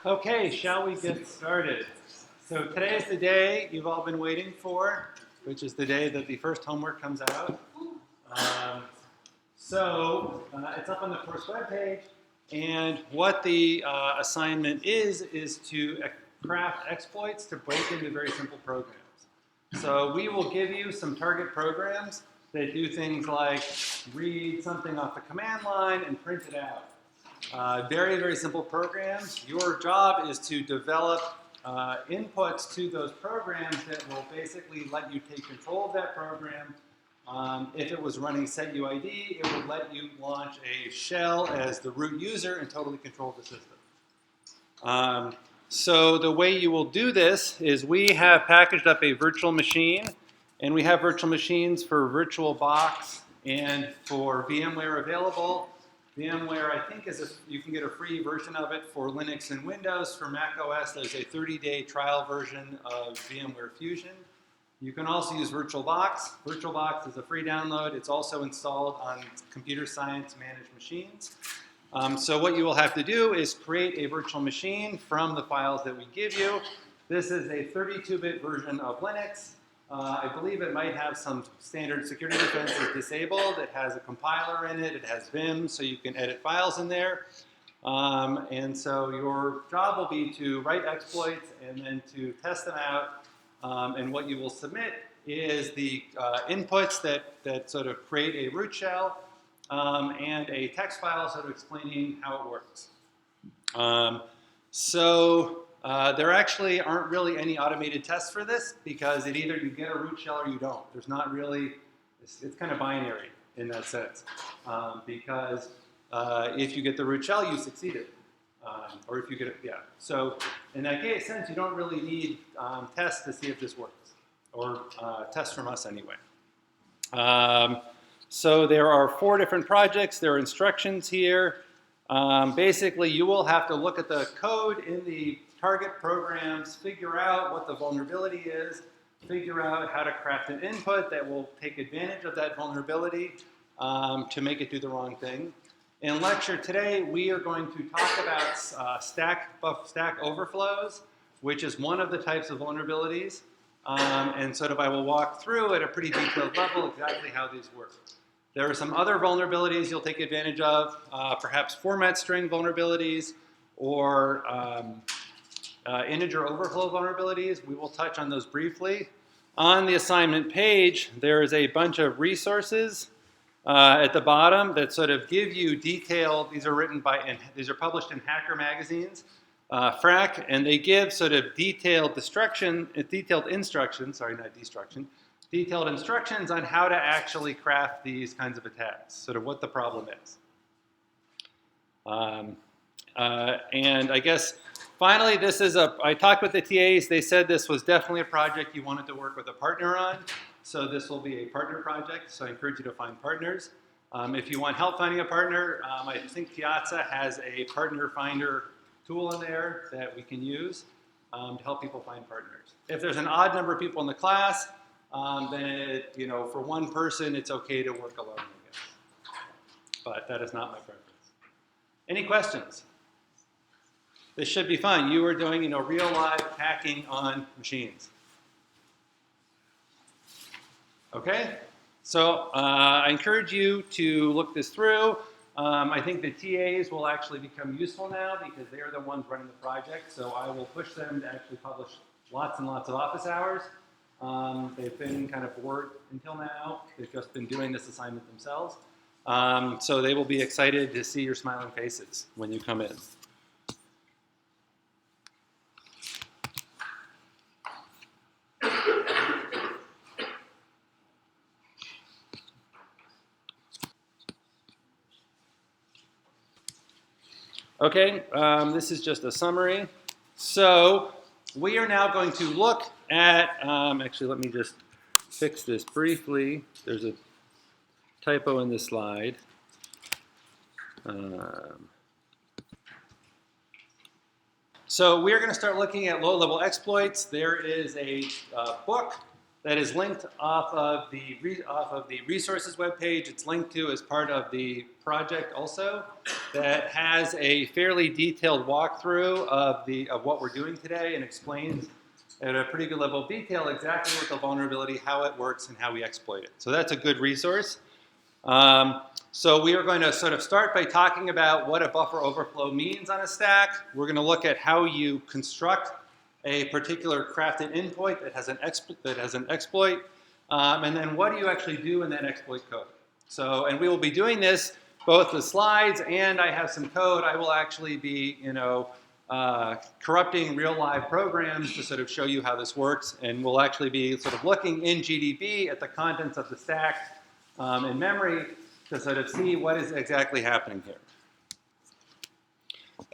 Okay, shall we get started? So today is the day you've all been waiting for, which is the day that the first homework comes out. It's up on the course webpage, and what the assignment is to craft exploits to break into very simple programs. So we will give you some target programs that do things like read something off the command line and print it out. Very, very simple programs. Your job is to develop inputs to those programs that will basically let you take control of that program. If it was running setuid, it would let you launch a shell as the root user and totally control the system. So the way you will do this is we have packaged up a virtual machine, and we have virtual machines for VirtualBox and for VMware available. VMware, I think, you can get a free version of it for Linux and Windows. For Mac OS, there's a 30-day trial version of VMware Fusion. You can also use VirtualBox. VirtualBox is a free download. It's also installed on computer science managed machines. So what you will have to do is create a virtual machine from the files that we give you. This is a 32-bit version of Linux. I believe it might have some standard security defenses disabled. It has a compiler in it. It has Vim, so you can edit files in there. And so your job will be to write exploits and then to test them out. And what you will submit is the inputs that sort of create a root shell and a text file sort of explaining how it works. There actually aren't really any automated tests for this because either you get a root shell or you don't. There's not really, it's kind of binary in that sense. Because if you get the root shell, you succeeded. Or if you get it, yeah. So in that case, sense, you don't really need tests to see if this works. Or tests from us anyway. So there are 4 different projects. There are instructions here. Basically, you will have to look at the code in the target programs, figure out what the vulnerability is, figure out how to craft an input that will take advantage of that vulnerability to make it do the wrong thing. In lecture today, we are going to talk about stack overflows, which is one of the types of vulnerabilities. And sort of I will walk through at a pretty detailed level exactly how these work. There are some other vulnerabilities you'll take advantage of, perhaps format string vulnerabilities or integer overflow vulnerabilities. We will touch on those briefly. On the assignment page, there is a bunch of resources at the bottom that sort of give you detailed, these are published in hacker magazines, FRAC, and they give sort of detailed instructions on how to actually craft these kinds of attacks, sort of what the problem is. And I guess finally, I talked with the TAs, they said this was definitely a project you wanted to work with a partner on. So this will be a partner project, so I encourage you to find partners. If you want help finding a partner, I think Piazza has a partner finder tool in there that we can use to help people find partners. If there's an odd number of people in the class, then for one person, it's okay to work alone, I guess. But that is not my preference. Any questions? This should be fun. You are doing real live hacking on machines. Okay? So I encourage you to look this through. I think the TAs will actually become useful now because they are the ones running the project. So I will push them to actually publish lots and lots of office hours. They've been kind of bored until now. They've just been doing this assignment themselves. So they will be excited to see your smiling faces when you come in. Okay, this is just a summary. So we are now going to look at, actually let me just fix this briefly. There's a typo in this slide. So we are going to start looking at low-level exploits. There is a book that is linked off of the resources webpage. It's linked to as part of the project also that has a fairly detailed walkthrough of what we're doing today and explains at a pretty good level of detail exactly what the vulnerability, how it works, and how we exploit it. So that's a good resource. So we are going to sort of start by talking about what a buffer overflow means on a stack. We're going to look at how you construct a particular crafted endpoint that has an exploit, and then what do you actually do in that exploit code. So, and we will be doing this both with slides, and I have some code. I will actually be, corrupting real live programs to sort of show you how this works, and we'll actually be sort of looking in GDB at the contents of the stack in memory to sort of see what is exactly happening here.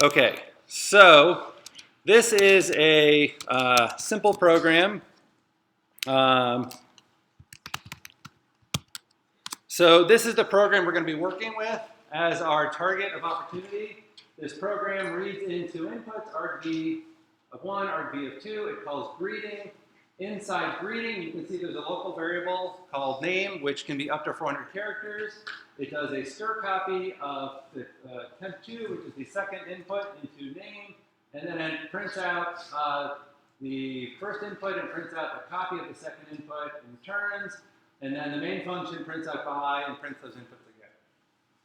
Okay, so this is a simple program. So this is the program we're going to be working with as our target of opportunity. This program reads into inputs, argv of 1, argv of 2. It calls greeting. Inside greeting, you can see there's a local variable called name, which can be up to 400 characters. It does a StirCopy of the temp2, which is the second input, into name, and then it prints out the first input and prints out a copy of the second input and returns, and then the main function prints out by and prints those inputs again.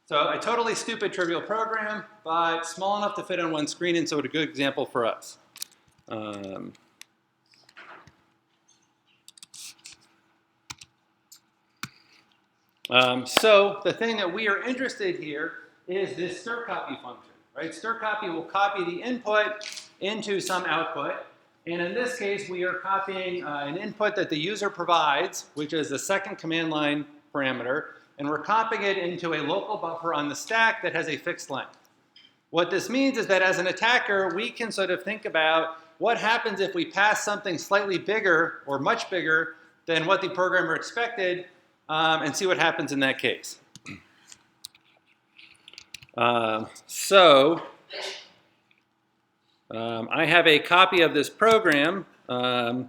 So a totally stupid, trivial program, but small enough to fit on one screen, and so it's a good example for us. So the thing that we are interested here is this StirCopy function, right? StirCopy will copy the input into some output, and in this case, we are copying an input that the user provides, which is the second command line parameter, and we're copying it into a local buffer on the stack that has a fixed length. What this means is that as an attacker, we can sort of think about what happens if we pass something slightly bigger or much bigger than what the programmer expected, and see what happens in that case. I have a copy of this program that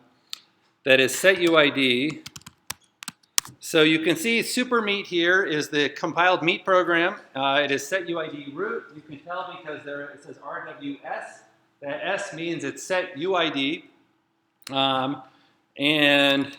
is setuid. So you can see supermeat here is the compiled meat program. It is setuid root. You can tell because it says RWS. That S means it's setuid. And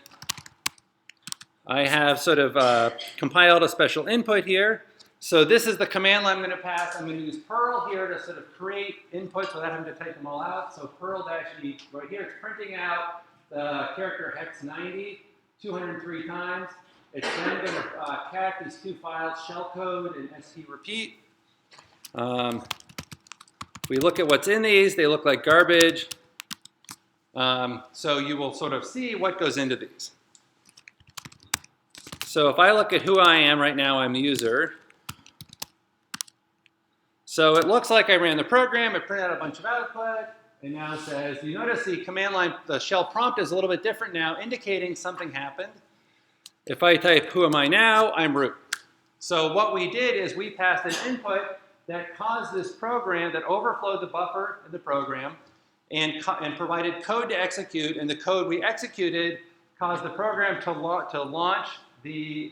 I have sort of compiled a special input here. So this is the command line I'm going to pass. I'm going to use Perl here to sort of create inputs without having to type them all out. So Perl-E, right here, it's printing out the character hex 90 203 times. It's then going to cat these two files, shellcode and strepeat. If we look at what's in these, they look like garbage. So you will sort of see what goes into these. So if I look at who I am right now, I'm the user. So it looks like I ran the program, it printed out a bunch of output, and now it says, you notice the command line, the shell prompt is a little bit different now, indicating something happened. If I type, who am I now, I'm root. So what we did is we passed an input that caused this program, that overflowed the buffer in the program, and provided code to execute, and the code we executed caused the program to launch the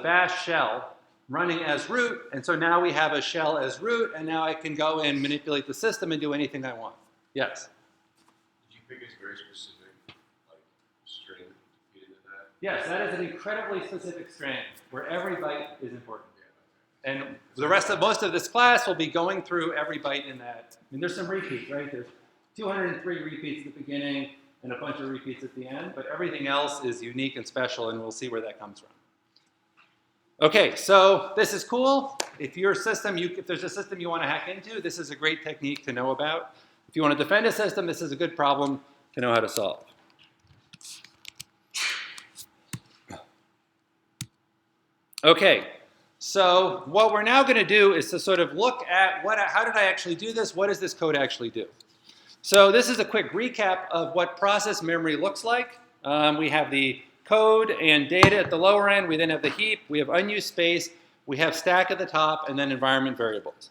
bash shell running as root, and so now we have a shell as root, and now I can go and manipulate the system and do anything I want. Yes? Did you pick a very specific string to get into that? Yes, that is an incredibly specific string where every byte is important. And the rest of most of this class will be going through every byte in that. I mean, there's some repeats, right? There's 203 repeats at the beginning and a bunch of repeats at the end, but everything else is unique and special, and we'll see where that comes from. Okay, so this is cool. If your system, if there's a system you want to hack into, this is a great technique to know about. If you want to defend a system, this is a good problem to know how to solve. Okay, so what we're now going to do is to sort of look at how did I actually do this? What does this code actually do? So this is a quick recap of what process memory looks like. We have the code and data at the lower end. We then have the heap. We have unused space. We have stack at the top, and then environment variables.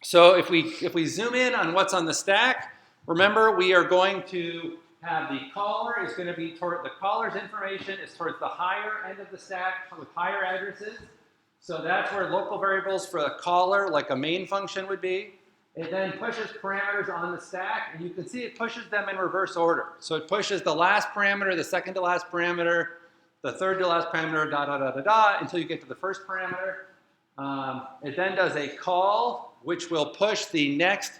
So if we zoom in on what's on the stack, remember we are going to have the caller is going to be toward the caller's information is towards the higher end of the stack with higher addresses. So that's where local variables for a caller, like a main function would be. It then pushes parameters on the stack, and you can see it pushes them in reverse order. So it pushes the last parameter, the second to last parameter, the third to last parameter, until you get to the first parameter. It then does a call, which will push the next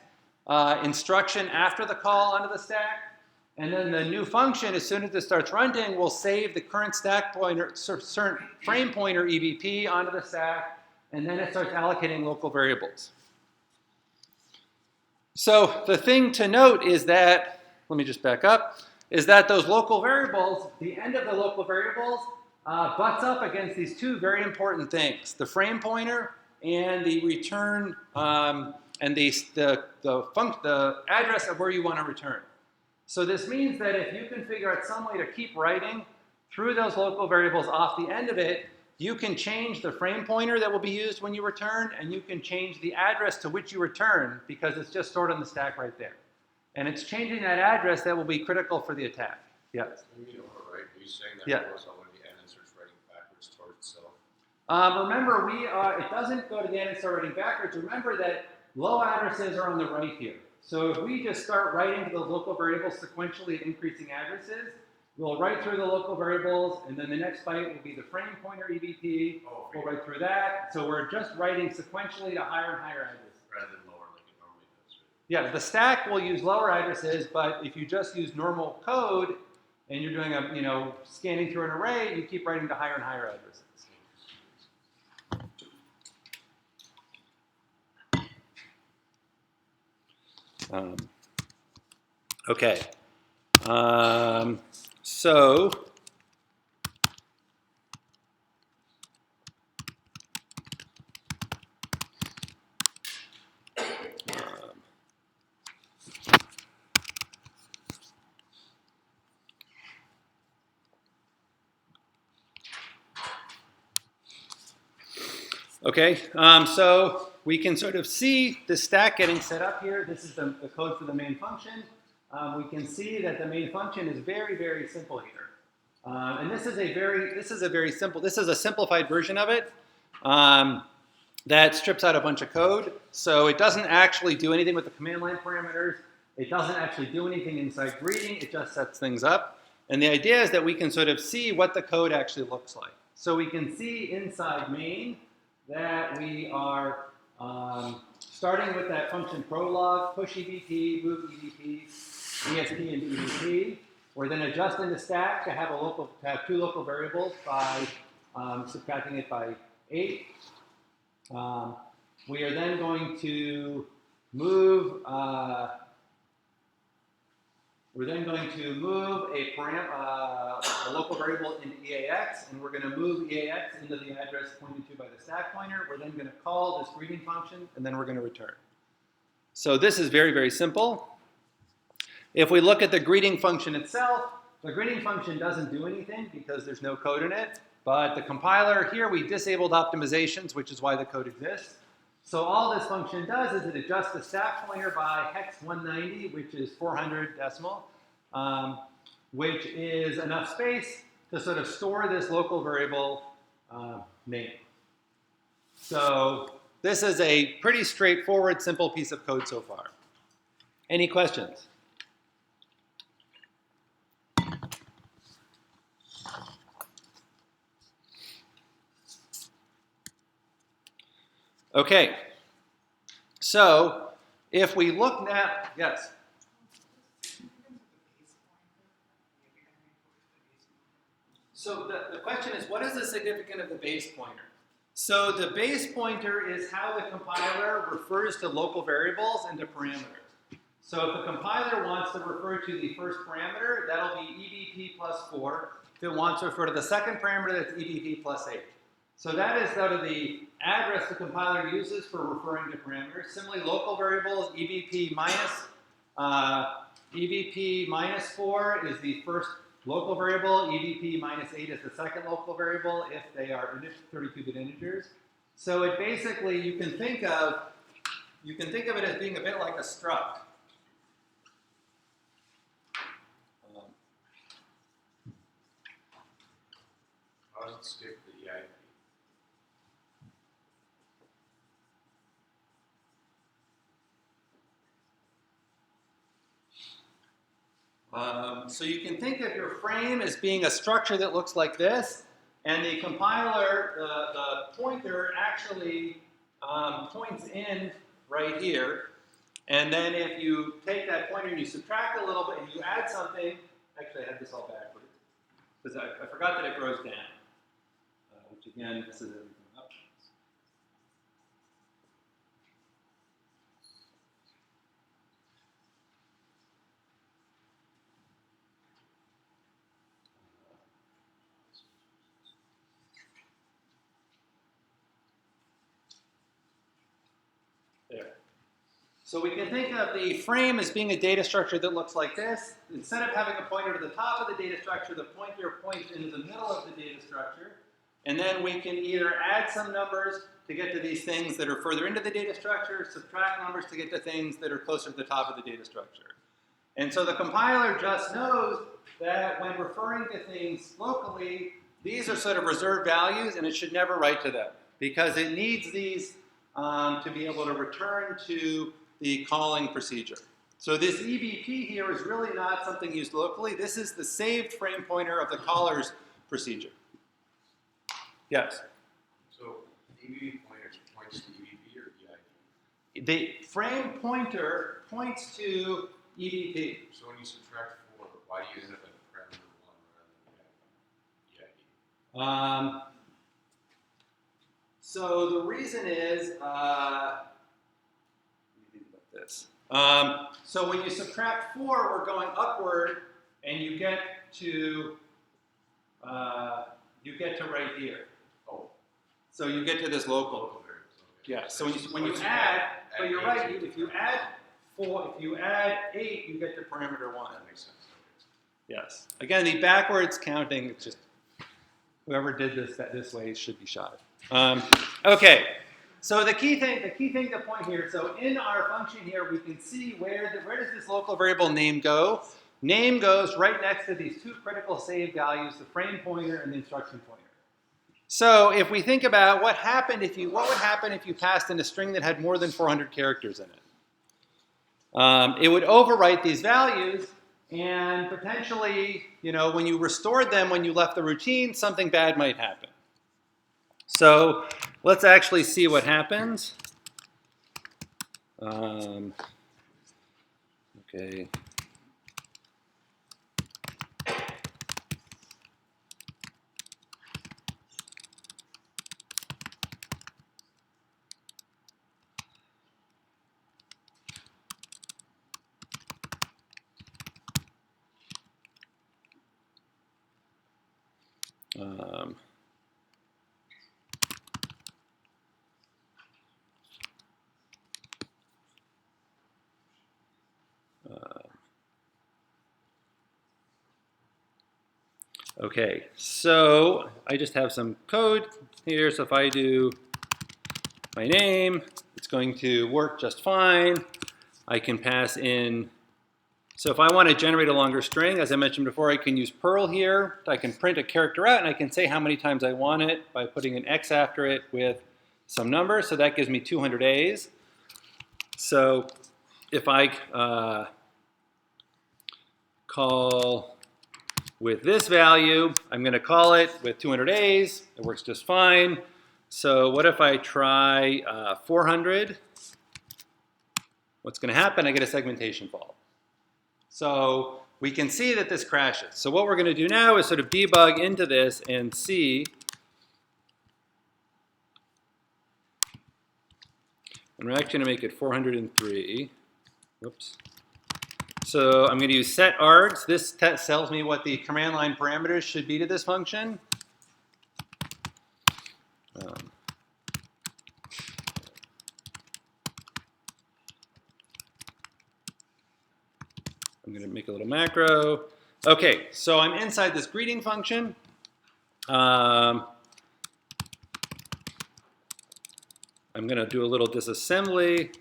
instruction after the call onto the stack. And then the new function, as soon as it starts running, will save the current stack pointer, frame pointer EBP onto the stack, and then it starts allocating local variables. So the thing to note is that, let me just back up, is that those local variables, the end of the local variables, butts up against these two very important things: the frame pointer and the return, and the address of where you want to return. So this means that if you can figure out some way to keep writing through those local variables off the end of it, you can change the frame pointer that will be used when you return, and you can change the address to which you return because it's just stored on the stack right there. And it's changing that address that will be critical for the attack. Yes? You mean over, right? Are you saying that Yeah. it goes already and it starts writing backwards towards itself? Remember, it doesn't go to the end and start writing backwards. Remember that low addresses are on the right here. So if we just start writing to those local variables sequentially at increasing addresses, we'll write through the local variables, and then the next byte will be the frame pointer EBP. Oh, We'll write through that. So we're just writing sequentially to higher and higher addresses. rather than lower like it normally does, right? Yeah, the stack will use lower addresses, but if you just use normal code and you're doing scanning through an array, you keep writing to higher and higher addresses. Okay. So okay, so we can sort of see the stack getting set up here. This is the code for the main function. We can see that the main function is very, very simple here. And this is a simplified version of it that strips out a bunch of code. So it doesn't actually do anything with the command line parameters. It doesn't actually do anything inside greeting. It just sets things up. And the idea is that we can sort of see what the code actually looks like. So we can see inside main that we are starting with that function prolog, push EBP, move EBP, ESP into EBP. We're then adjusting the stack to have two local variables by subtracting it by 8. We are then going to move. We're then going to move a local variable into EAX, and we're going to move EAX into the address pointed to by the stack pointer. We're then going to call this greeting function, and then we're going to return. So this is very, very simple. If we look at the greeting function itself, the greeting function doesn't do anything because there's no code in it. But the compiler, here we disabled optimizations, which is why the code exists. So all this function does is it adjusts the stack pointer by hex 190, which is 400 decimal, which is enough space to sort of store this local variable name. So this is a pretty straightforward, simple piece of code so far. Any questions? Okay, so if we look now, yes? So the question is, what is the significance of the base pointer? So the base pointer is how the compiler refers to local variables and to parameters. So if the compiler wants to refer to the first parameter, that'll be EBP plus 4. If it wants to refer to the second parameter, that's EBP plus 8. So that is sort of the address the compiler uses for referring to parameters. Similarly, local variables, EBP minus 4 is the first local variable. EBP minus 8 is the second local variable if they are 32-bit integers. So it basically, you can think of it as being a bit like a struct. How does it skip the EIP? So you can think of your frame as being a structure that looks like this, and the compiler, the pointer actually points in right here. And then if you take that pointer and you subtract a little bit and you add something, actually I had this all backwards, because I forgot that it grows down, which again, this is everything up. There. So we can think of the frame as being a data structure that looks like this. Instead of having a pointer to the top of the data structure, the pointer points into the middle of the data structure. And then we can either add some numbers to get to these things that are further into the data structure, subtract numbers to get to things that are closer to the top of the data structure. And so the compiler just knows that when referring to things locally, these are sort of reserved values, and it should never write to them, because it needs these to be able to return to the calling procedure. So this EBP here is really not something used locally. This is the saved frame pointer of the caller's procedure. Yes? So EBP points to EBP or EIP? The frame pointer points to EBP. So when you subtract 4, why do you end up at parameter 1 rather than EIP? So the reason is, let me think about this. So when you subtract 4, we're going upward, and you get to right here. Oh. So you get to this local. Yeah. So when you add, but you're right. If you add 4, if you add 8, you get to parameter 1. That makes sense. Yes. Again, the backwards counting, it's just whoever did this way should be shot. Okay. So the key thing to point here. So in our function here, we can see where does this local variable name go? Name goes right next to these two critical save values, the frame pointer and the instruction pointer. So if we think about what would happen if you passed in a string that had more than 400 characters in it? It would overwrite these values, and potentially, when you restored them when you left the routine, something bad might happen. So let's actually see what happens. Okay. Okay, so I just have some code here. So if I do my name, it's going to work just fine. I can pass in. So if I want to generate a longer string, as I mentioned before, I can use Perl here. I can print a character out, and I can say how many times I want it by putting an X after it with some number. So that gives me 200 A's. So if I call with this value, I'm going to call it with 200 A's. It works just fine. So what if I try 400? What's going to happen? I get a segmentation fault. So we can see that this crashes. So what we're going to do now is sort of debug into this and see. And we're actually going to make it 403. Whoops. So I'm going to use set args. This tells me what the command line parameters should be to this function. I'm going to make a little macro. Okay, so I'm inside this greeting function. I'm going to do a little disassembly.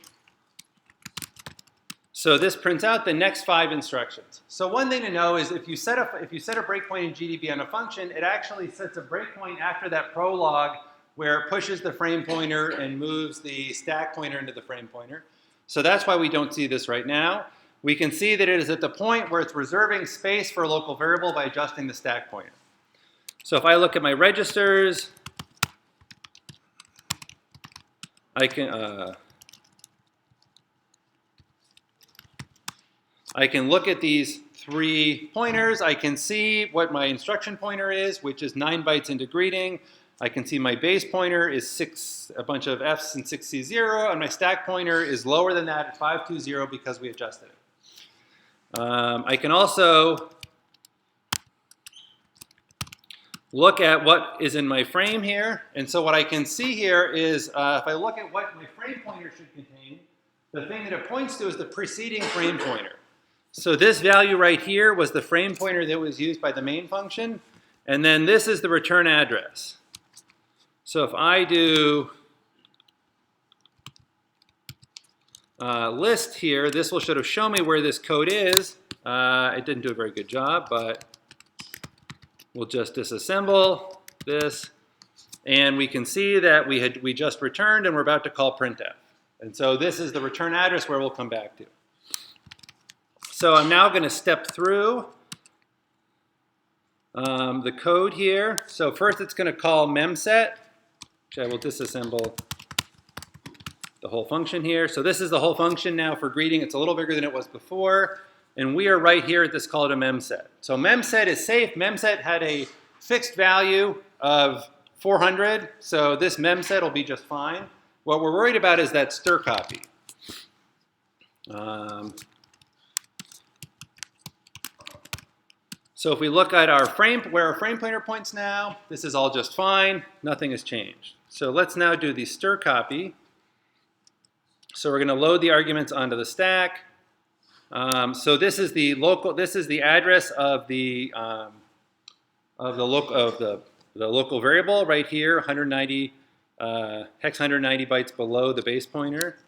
So this prints out the next 5 instructions. So one thing to know is if you set a breakpoint in GDB on a function, it actually sets a breakpoint after that prologue where it pushes the frame pointer and moves the stack pointer into the frame pointer. So that's why we don't see this right now. we can see that it is at the point where it's reserving space for a local variable by adjusting the stack pointer. So if I look at my registers, I can look at these 3 pointers. I can see what my instruction pointer is, which is 9 bytes into greeting. I can see my base pointer is a bunch of Fs and 6C0, and my stack pointer is lower than that at 520 because we adjusted it. I can also look at what is in my frame here. And so what I can see here is if I look at what my frame pointer should contain, the thing that it points to is the preceding frame pointer. So this value right here was the frame pointer that was used by the main function. And then this is the return address. So if I do list here, this will sort of show me where this code is. It didn't do a very good job, but we'll just disassemble this. And we can see that we just returned and we're about to call Printf. And so this is the return address where we'll come back to. So I'm now going to step through the code here. So first it's going to call Memset, which I will disassemble the whole function here. So this is the whole function now for greeting. It's a little bigger than it was before. And we are right here at this call to Memset. So Memset is safe. Memset had a fixed value of 400. So this Memset will be just fine. What we're worried about is that StirCopy. So if we look at our where our frame pointer points now, this is all just fine. Nothing has changed. So let's now do the StirCopy. So we're going to load the arguments onto the stack. So this is the local. This is the address of the local variable right here, 190 hex 190 bytes below the base pointer.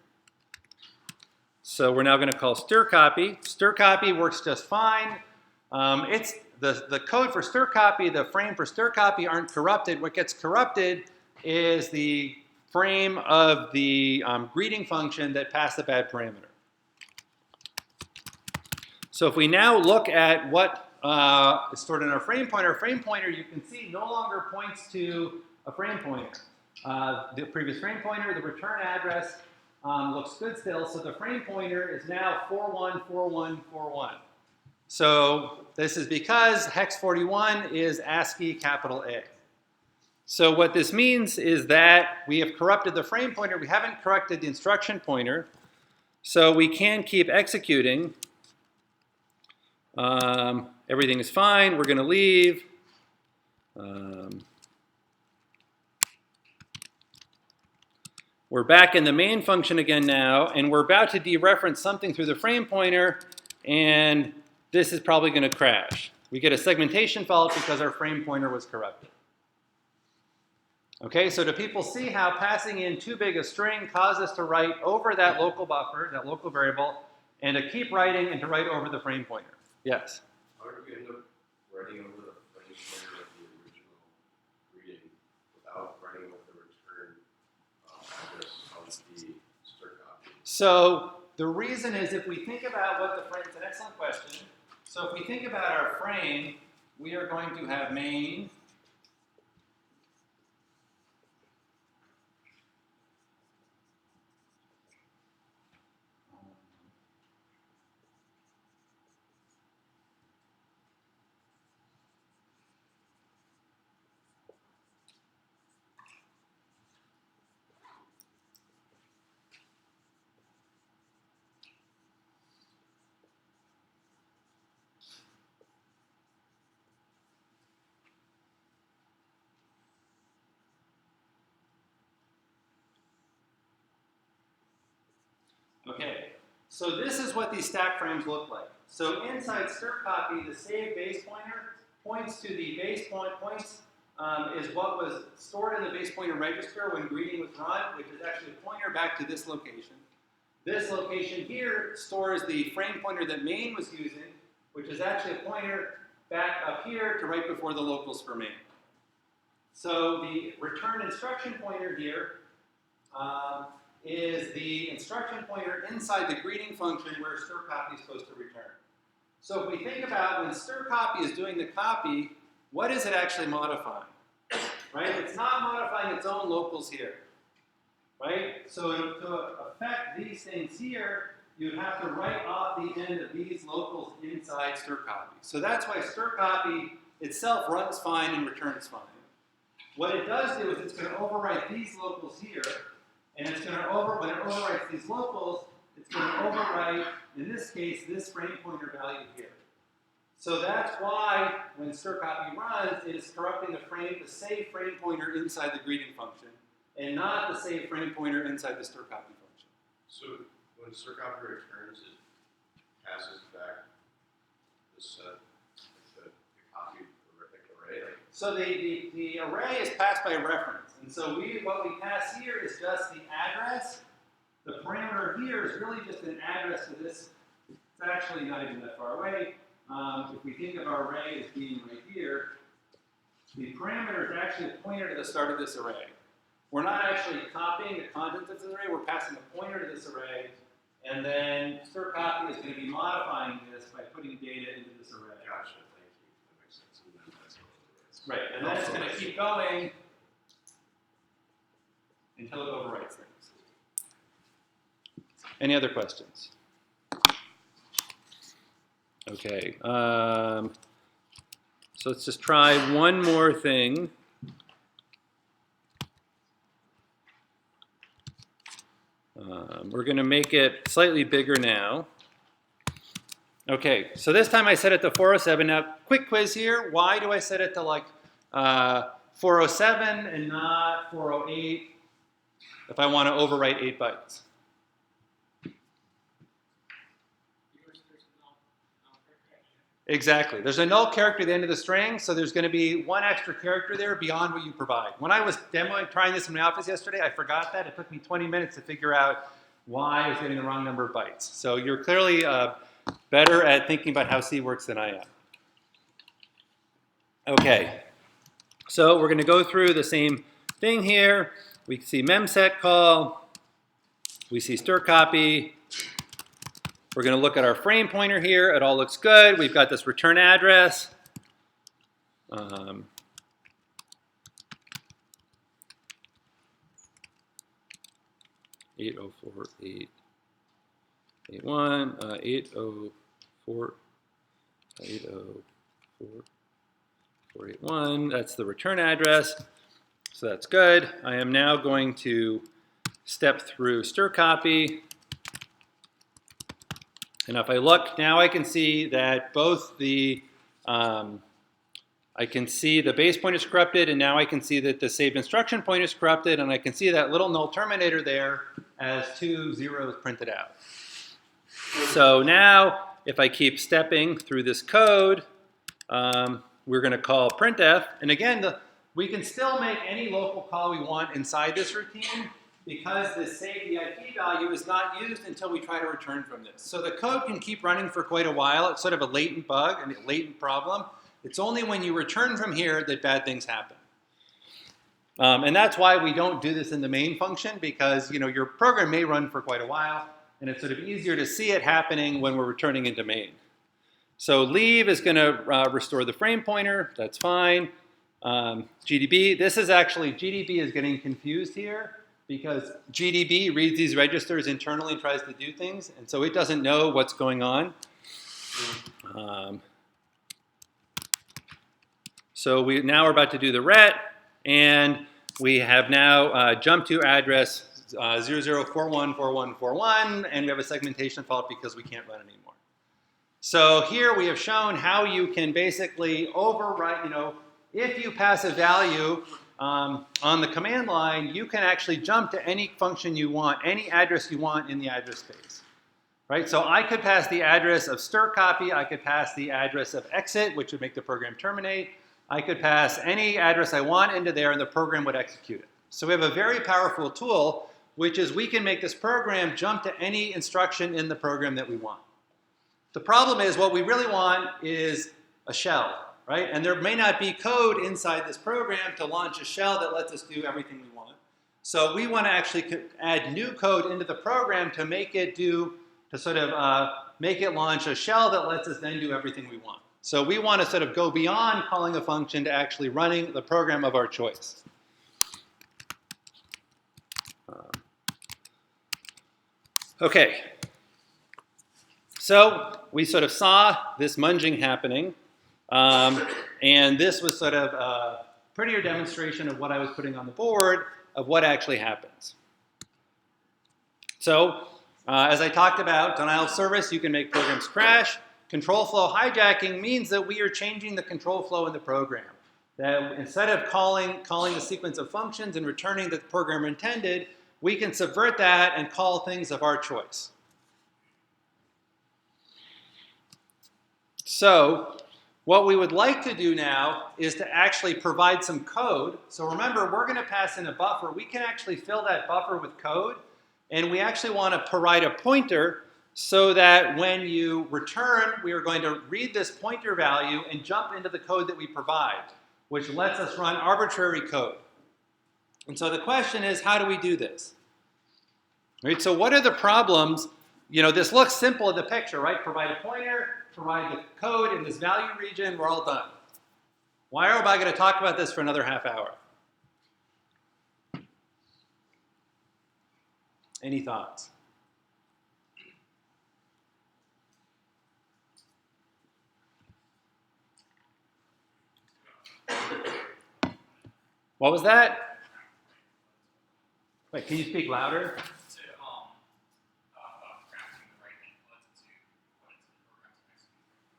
So we're now going to call StirCopy. StirCopy works just fine. It's the code for StirCopy, the frame for StirCopy aren't corrupted. What gets corrupted is the frame of the greeting function that passed the bad parameter. So if we now look at what is stored in our frame pointer you can see no longer points to a frame pointer. The previous frame pointer, the return address looks good still, so the frame pointer is now 414141. So this is because hex 41 is ASCII capital A. So what this means is that we have corrupted the frame pointer. We haven't corrected the instruction pointer. So we can keep executing. Everything is fine. We're going to leave. We're back in the main function again now, and we're about to dereference something through the frame pointer, and this is probably going to crash. We get a segmentation fault because our frame pointer was corrupted. Okay, so do people see how passing in too big a string caused us to write over that local buffer, that local variable, and to keep writing and to write over the frame pointer? Yes? How did we end up writing over the frame pointer of the original reading without writing over the return address on the StirCopy? So the reason is if we think about what the frame, it's an excellent question. So if we think about our frame, we are going to have main. Okay, so this is what these stack frames look like. So inside StirCopy, the save base pointer points to the base points is what was stored in the base pointer register when greeting was run, which is actually a pointer back to this location. This location here stores the frame pointer that main was using, which is actually a pointer back up here to right before the locals for main. So the return instruction pointer here is the instruction pointer inside the greeting function where StirCopy is supposed to return. So if we think about when StirCopy is doing the copy, what is it actually modifying? Right? It's not modifying its own locals here. Right? So to affect these things here, you would have to write off the end of these locals inside StirCopy. So that's why StirCopy itself runs fine and returns fine. What it does do is it's going to overwrite these locals here, and it's going to when it overwrites these locals, it's going to overwrite, in this case, this frame pointer value here. So that's why when StirCopy runs, it is corrupting the save frame pointer inside the greeting function, and not the save frame pointer inside the StirCopy function. So when StirCopy returns, it passes back the copy array. So the array is passed by reference, and so what we pass here is just the address. The parameter here is really just an address to this. It's actually not even that far away. If we think of our array as being right here, the parameter is actually a pointer to the start of this array. We're not actually copying the contents of this array, we're passing a pointer to this array, and then StirCopy is going to be modifying this by putting data into this array. Gotcha, thank you. That makes sense. And then that's what it Right, and then it's going to keep going until it overwrites things. Any other questions? Okay, so let's just try one more thing. We're going to make it slightly bigger now. Okay, so this time I set it to 407. Now, quick quiz here. Why do I set it to like 407 and not 408 if I want to overwrite 8 bytes? Exactly. There's a null character at the end of the string, so there's going to be one extra character there beyond what you provide. When I was trying this in my office yesterday, I forgot that. It took me 20 minutes to figure out why I was getting the wrong number of bytes. So you're clearly better at thinking about how C works than I am. Okay. So we're going to go through the same thing here. We see Memset call. We see StirCopy. We're going to look at our frame pointer here. It all looks good. We've got this return address. 804.881, 804.481. That's the return address. So that's good. I am now going to step through StirCopy. And if I look, now I can see that both the, I can see the base point is corrupted, and now I can see that the saved instruction point is corrupted, and I can see that little null terminator there as 2 zeros printed out. So now, if I keep stepping through this code, we're going to call Printf, and again, we can still make any local call we want inside this routine, because this save the IP value is not used until we try to return from this. So the code can keep running for quite a while. It's sort of a latent bug and a latent problem. It's only when you return from here that bad things happen. And that's why we don't do this in the main function, because your program may run for quite a while, and it's sort of easier to see it happening when we're returning into main. So leave is going to restore the frame pointer. That's fine. GDB, this is actually, GDB is getting confused here, because GDB reads these registers internally and tries to do things, and so it doesn't know what's going on. So now we're about to do the ret, and we have now jumped to address 00414141, and we have a segmentation fault because we can't run anymore. So here we have shown how you can basically overwrite, if you pass a value on the command line, you can actually jump to any function you want, any address you want in the address space. Right? So I could pass the address of StirCopy, I could pass the address of exit, which would make the program terminate. I could pass any address I want into there, and the program would execute it. So we have a very powerful tool, which is we can make this program jump to any instruction in the program that we want. The problem is what we really want is a shell. Right? And there may not be code inside this program to launch a shell that lets us do everything we want. So we want to actually add new code into the program to make it make it launch a shell that lets us then do everything we want. So we want to sort of go beyond calling a function to actually running the program of our choice. Okay. So we sort of saw this munging happening. And this was sort of a prettier demonstration of what I was putting on the board of what actually happens. So as I talked about, denial of service, you can make programs crash. Control flow hijacking means that we are changing the control flow in the program. That instead of calling a sequence of functions and returning that the programmer intended, we can subvert that and call things of our choice. So what we would like to do now is to actually provide some code. So remember, we're going to pass in a buffer. We can actually fill that buffer with code. And we actually want to provide a pointer so that when you return, we are going to read this pointer value and jump into the code that we provide, which lets us run arbitrary code. And so the question is, how do we do this? Right, so what are the problems? You know, this looks simple in the picture, right? Provide a pointer, provide the code in this value region, we're all done. Why am I going to talk about this for another half hour? Any thoughts? What was that? Wait, can you speak louder?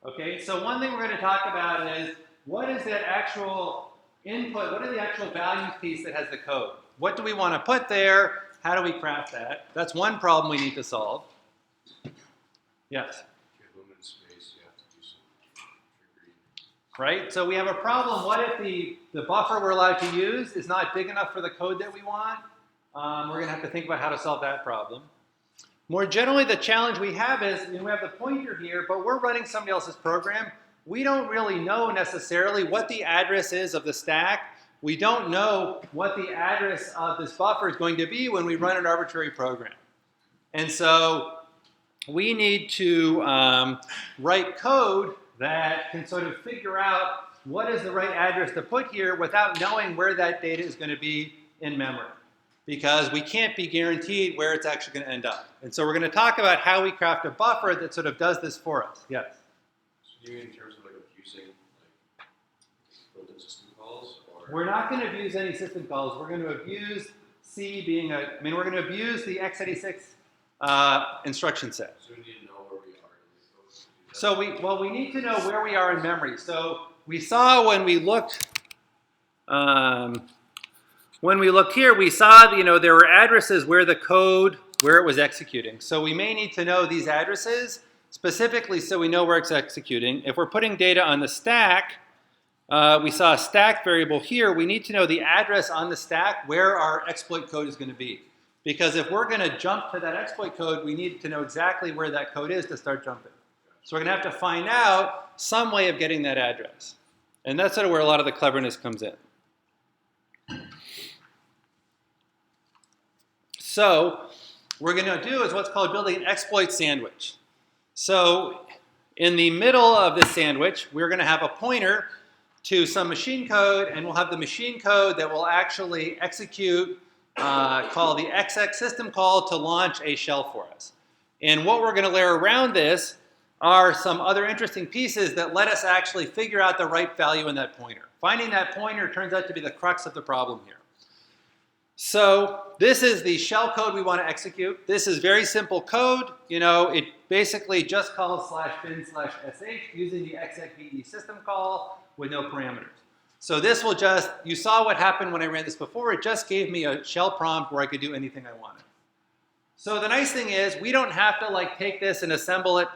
Okay, so one thing we're going to talk about is what is that actual input, what are the actual values piece that has the code? What do we want to put there? How do we craft that? That's one problem we need to solve. Yes? If you have limited space, you have to do some triggering. Right, so we have a problem. What if the buffer we're allowed to use is not big enough for the code that we want? We're going to have to think about how to solve that problem. More generally, the challenge we have is, we have the pointer here, but we're running somebody else's program. We don't really know necessarily what the address is of the stack. We don't know what the address of this buffer is going to be when we run an arbitrary program. And so we need to write code that can sort of figure out what is the right address to put here without knowing where that data is going to be in memory, because we can't be guaranteed where it's actually going to end up. And so we're going to talk about how we craft a buffer that sort of does this for us. Yes? So do you mean in terms of like abusing like built-in system calls? Or? We're not going to abuse any system calls. We're going to abuse C being we're going to abuse the x86 instruction set. So we need to know where we are in this code to do that? So we need to know where we are in memory. So we saw when we looked here, we saw there were addresses where the code, where it was executing. So we may need to know these addresses specifically so we know where it's executing. If we're putting data on the stack, we saw a stack variable here. We need to know the address on the stack where our exploit code is going to be. Because if we're going to jump to that exploit code, we need to know exactly where that code is to start jumping. So we're going to have to find out some way of getting that address. And that's sort of where a lot of the cleverness comes in. So what we're going to do is what's called building an exploit sandwich. So in the middle of this sandwich, we're going to have a pointer to some machine code, and we'll have the machine code that will actually execute, call the XX system call to launch a shell for us. And what we're going to layer around this are some other interesting pieces that let us actually figure out the right value in that pointer. Finding that pointer turns out to be the crux of the problem here. So this is the shell code we want to execute. This is very simple code. It basically just calls /bin/sh using the execve system call with no parameters. So this will just, you saw what happened when I ran this before. It just gave me a shell prompt where I could do anything I wanted. So the nice thing is we don't have to take this and assemble it,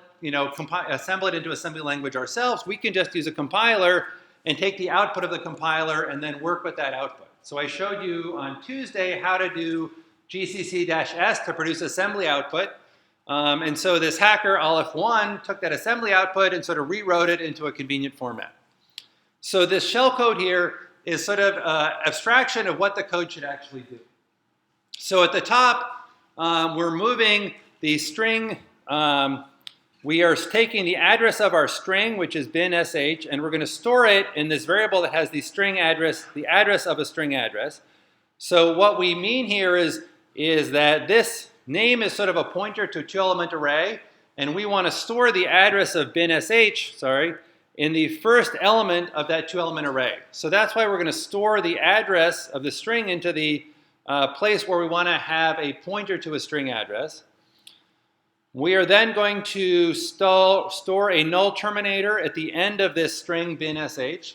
assemble it into assembly language ourselves. We can just use a compiler and take the output of the compiler and then work with that output. So I showed you on Tuesday how to do gcc-s to produce assembly output. And so this hacker, Aleph1, took that assembly output and sort of rewrote it into a convenient format. So this shell code here is sort of abstraction of what the code should actually do. So at the top, we're moving the string. We are taking the address of our string, which is bin sh, and we're going to store it in this variable that has the string address, the address of a string address. So what we mean here is that this name is sort of a pointer to a two-element array, and we want to store the address of bin sh, in the first element of that two-element array. So that's why we're going to store the address of the string into the place where we want to have a pointer to a string address. We are then going to store a null terminator at the end of this string bin sh,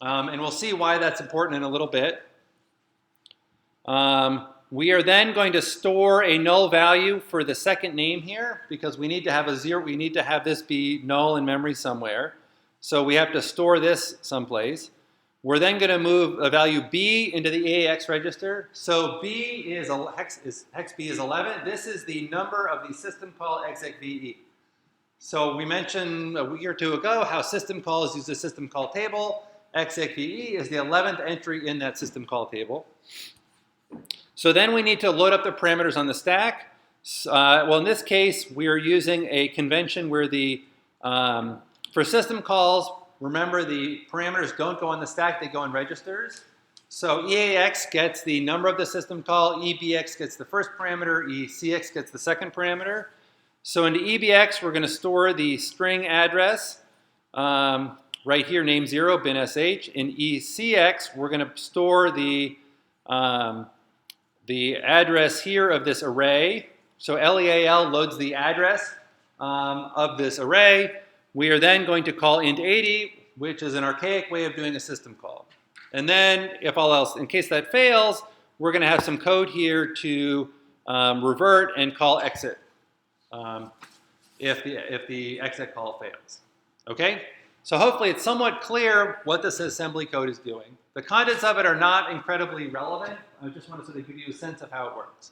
and we'll see why that's important in a little bit. We are then going to store a null value for the second name here because we need to have a 0. We need to have this be null in memory somewhere. So we have to store this someplace. We're then going to move a value b into the EAX register. So b is hex b is 11. This is the number of the system call execve. So we mentioned a week or two ago how system calls use the system call table. Execve is the 11th entry in that system call table. So then we need to load up the parameters on the stack. Well, in this case, we are using a convention where for system calls, remember the parameters don't go on the stack, they go in registers. So EAX gets the number of the system call, EBX gets the first parameter, ECX gets the second parameter. So into EBX, we're going to store the string address, right here, name 0, bin sh. In ECX, we're going to store the address here of this array. So LEAL loads the address of this array. We are then going to call int 80, which is an archaic way of doing a system call. And then, if all else, in case that fails, we're going to have some code here to revert and call exit if the exit call fails. Okay? So hopefully it's somewhat clear what this assembly code is doing. The contents of it are not incredibly relevant. I just want to sort of give you a sense of how it works.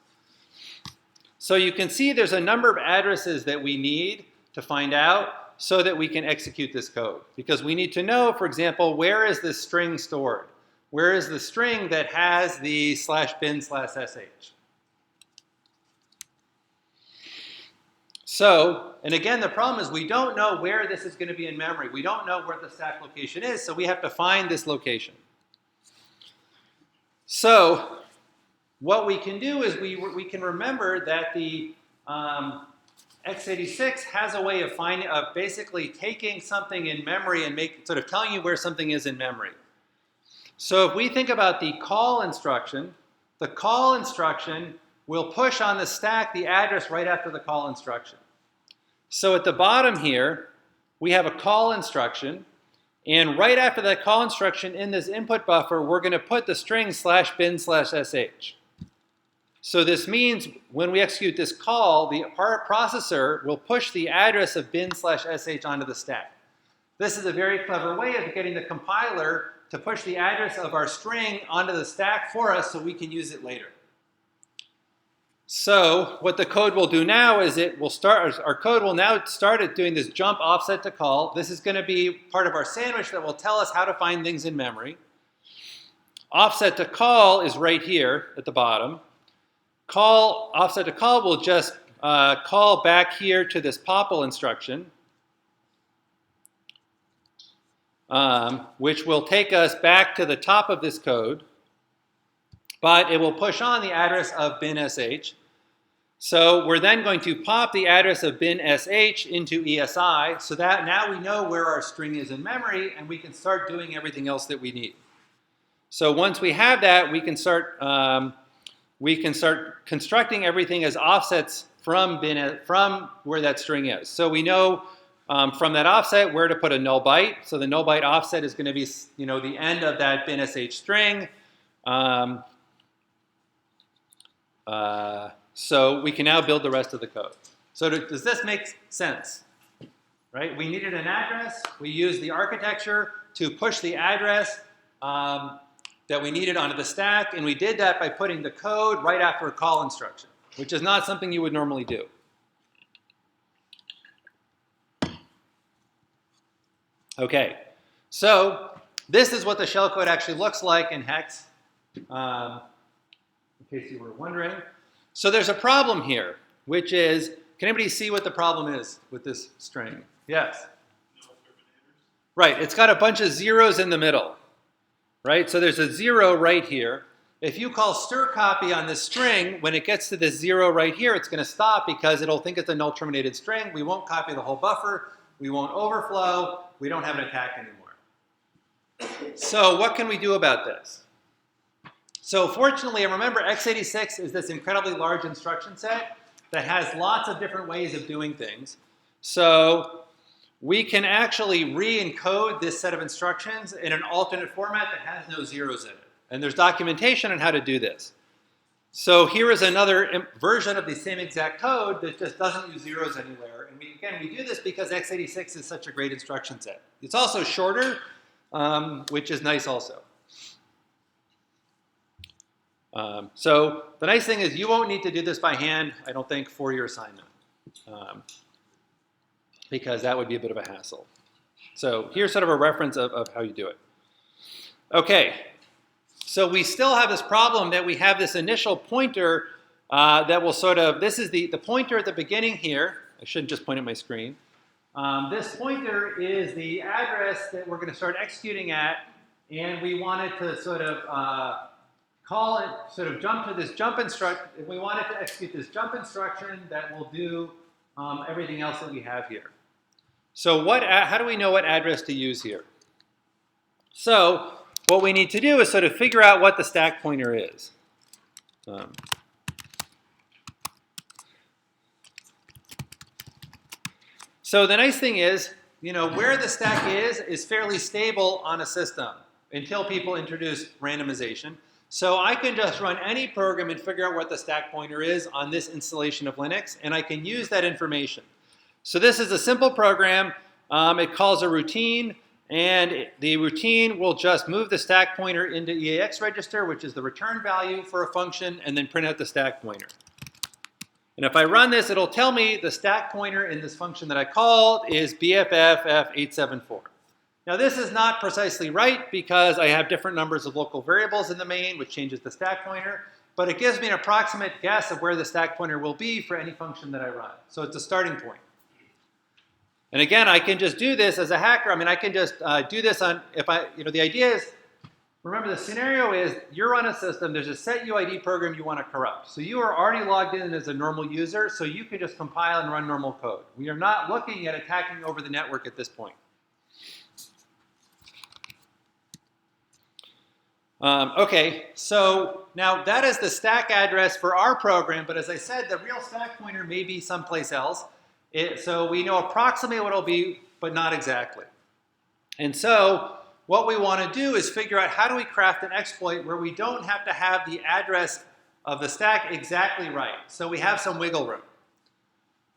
So you can see there's a number of addresses that we need to find out so that we can execute this code. Because we need to know, for example, where is this string stored? Where is the string that has the /bin/sh? So, and again, the problem is we don't know where this is going to be in memory. We don't know where the stack location is, so we have to find this location. So, what we can do is we can remember that the x86 has a way of basically taking something in memory and sort of telling you where something is in memory. So if we think about the call instruction will push on the stack the address right after the call instruction. So at the bottom here, we have a call instruction, and right after that call instruction in this input buffer, we're going to put the string /bin/sh. So this means when we execute this call, the processor will push the address of bin/sh onto the stack. This is a very clever way of getting the compiler to push the address of our string onto the stack for us so we can use it later. So what the code will do now is our code will now start at doing this jump offset to call. This is going to be part of our sandwich that will tell us how to find things in memory. Offset to call is right here at the bottom. Offset to call will just call back here to this popple instruction, which will take us back to the top of this code, but it will push on the address of bin sh. So we're then going to pop the address of bin sh into ESI so that now we know where our string is in memory and we can start doing everything else that we need. So once we have that, we can start constructing everything as offsets from where that string is. So we know from that offset where to put a null byte. So the null byte offset is going to be, the end of that bin sh string. So we can now build the rest of the code. So does this make sense? Right? We needed an address. We used the architecture to push the address that we needed onto the stack, and we did that by putting the code right after a call instruction, which is not something you would normally do. Okay, so this is what the shellcode actually looks like in hex. case you were wondering. So there's a problem here, which is, can anybody see what the problem is with this string? Yes? Right, it's got a bunch of zeros in the middle, right? So there's a 0 right here. If you call StirCopy on this string, when it gets to this 0 right here, it's going to stop because it'll think it's a null terminated string. We won't copy the whole buffer. We won't overflow. We don't have an attack anymore. So what can we do about this? So fortunately, and remember, x86 is this incredibly large instruction set that has lots of different ways of doing things. So we can actually re-encode this set of instructions in an alternate format that has no zeros in it. And there's documentation on how to do this. So here is another version of the same exact code that just doesn't use zeros anywhere. And we do this because x86 is such a great instruction set. It's also shorter, which is nice also. So the nice thing is you won't need to do this by hand, I don't think, for your assignment. Because that would be a bit of a hassle. So here's sort of a reference of how you do it. Okay, so we still have this problem that we have this initial pointer that will sort of, this is the pointer at the beginning here. I shouldn't just point at my screen. This pointer is the address that we're going to start executing at, and we wanted to sort of call it, sort of jump to this jump instruction. We wanted to execute this jump instruction that will do everything else that we have here. So how do we know what address to use here? So what we need to do is sort of figure out what the stack pointer is. So the nice thing is, where the stack is fairly stable on a system until people introduce randomization. So I can just run any program and figure out what the stack pointer is on this installation of Linux, and I can use that information. So this is a simple program. It calls a routine, and the routine will just move the stack pointer into EAX register, which is the return value for a function, and then print out the stack pointer. And if I run this, it'll tell me the stack pointer in this function that I called is BFFF874. Now this is not precisely right because I have different numbers of local variables in the main, which changes the stack pointer, but it gives me an approximate guess of where the stack pointer will be for any function that I run. So it's a starting point. And again, I can just do this as a hacker. I mean, I can just do this on, the idea is, remember the scenario is you're on a system, there's a set UID program you want to corrupt. So you are already logged in as a normal user, so you can just compile and run normal code. We are not looking at attacking over the network at this point. Okay, so now that is the stack address for our program, but as I said, the real stack pointer may be someplace else. So we know approximately what it'll be, but not exactly. And so what we want to do is figure out how do we craft an exploit where we don't have to have the address of the stack exactly right. So we have some wiggle room.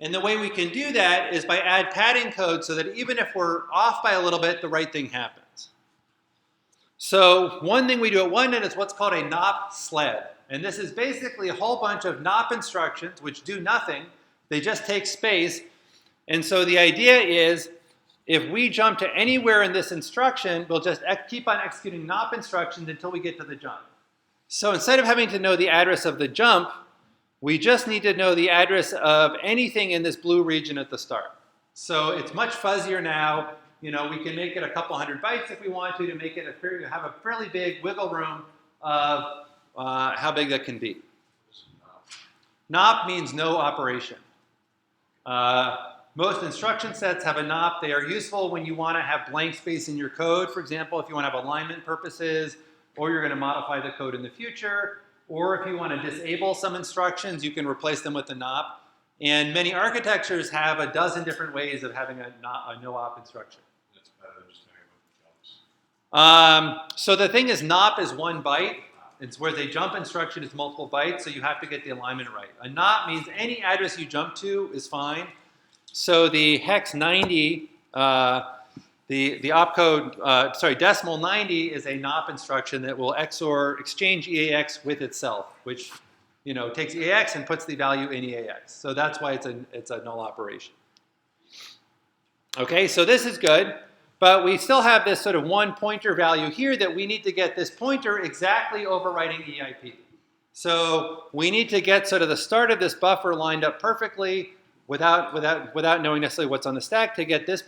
And the way we can do that is by add padding code so that even if we're off by a little bit, the right thing happens. So one thing we do at one end is what's called a Noop sled. And this is basically a whole bunch of Noop instructions which do nothing. They just take space. And so the idea is if we jump to anywhere in this instruction, we'll just keep on executing Noop instructions until we get to the jump. So instead of having to know the address of the jump, we just need to know the address of anything in this blue region at the start. So it's much fuzzier now. We can make it a couple hundred bytes if we want to make it have a fairly big wiggle room of how big that can be. Noop means no operation. Most instruction sets have a Noop. They are useful when you want to have blank space in your code, for example, if you want to have alignment purposes, or you're going to modify the code in the future, or if you want to disable some instructions, you can replace them with a Noop. And many architectures have a dozen different ways of having a no-op instruction. That's better than just talking about the jumps. So the thing is, Noop is 1 byte. It's where the jump instruction is multiple bytes, so you have to get the alignment right. A Noop means any address you jump to is fine. So the hex 90, the opcode, decimal 90 is a Noop instruction that will XOR exchange EAX with itself, which takes EAX and puts the value in EAX. So that's why it's a null operation. Okay, so this is good. But we still have this sort of 1 pointer value here that we need to get this pointer exactly overwriting EIP. So we need to get sort of the start of this buffer lined up perfectly without knowing necessarily what's on the stack to get this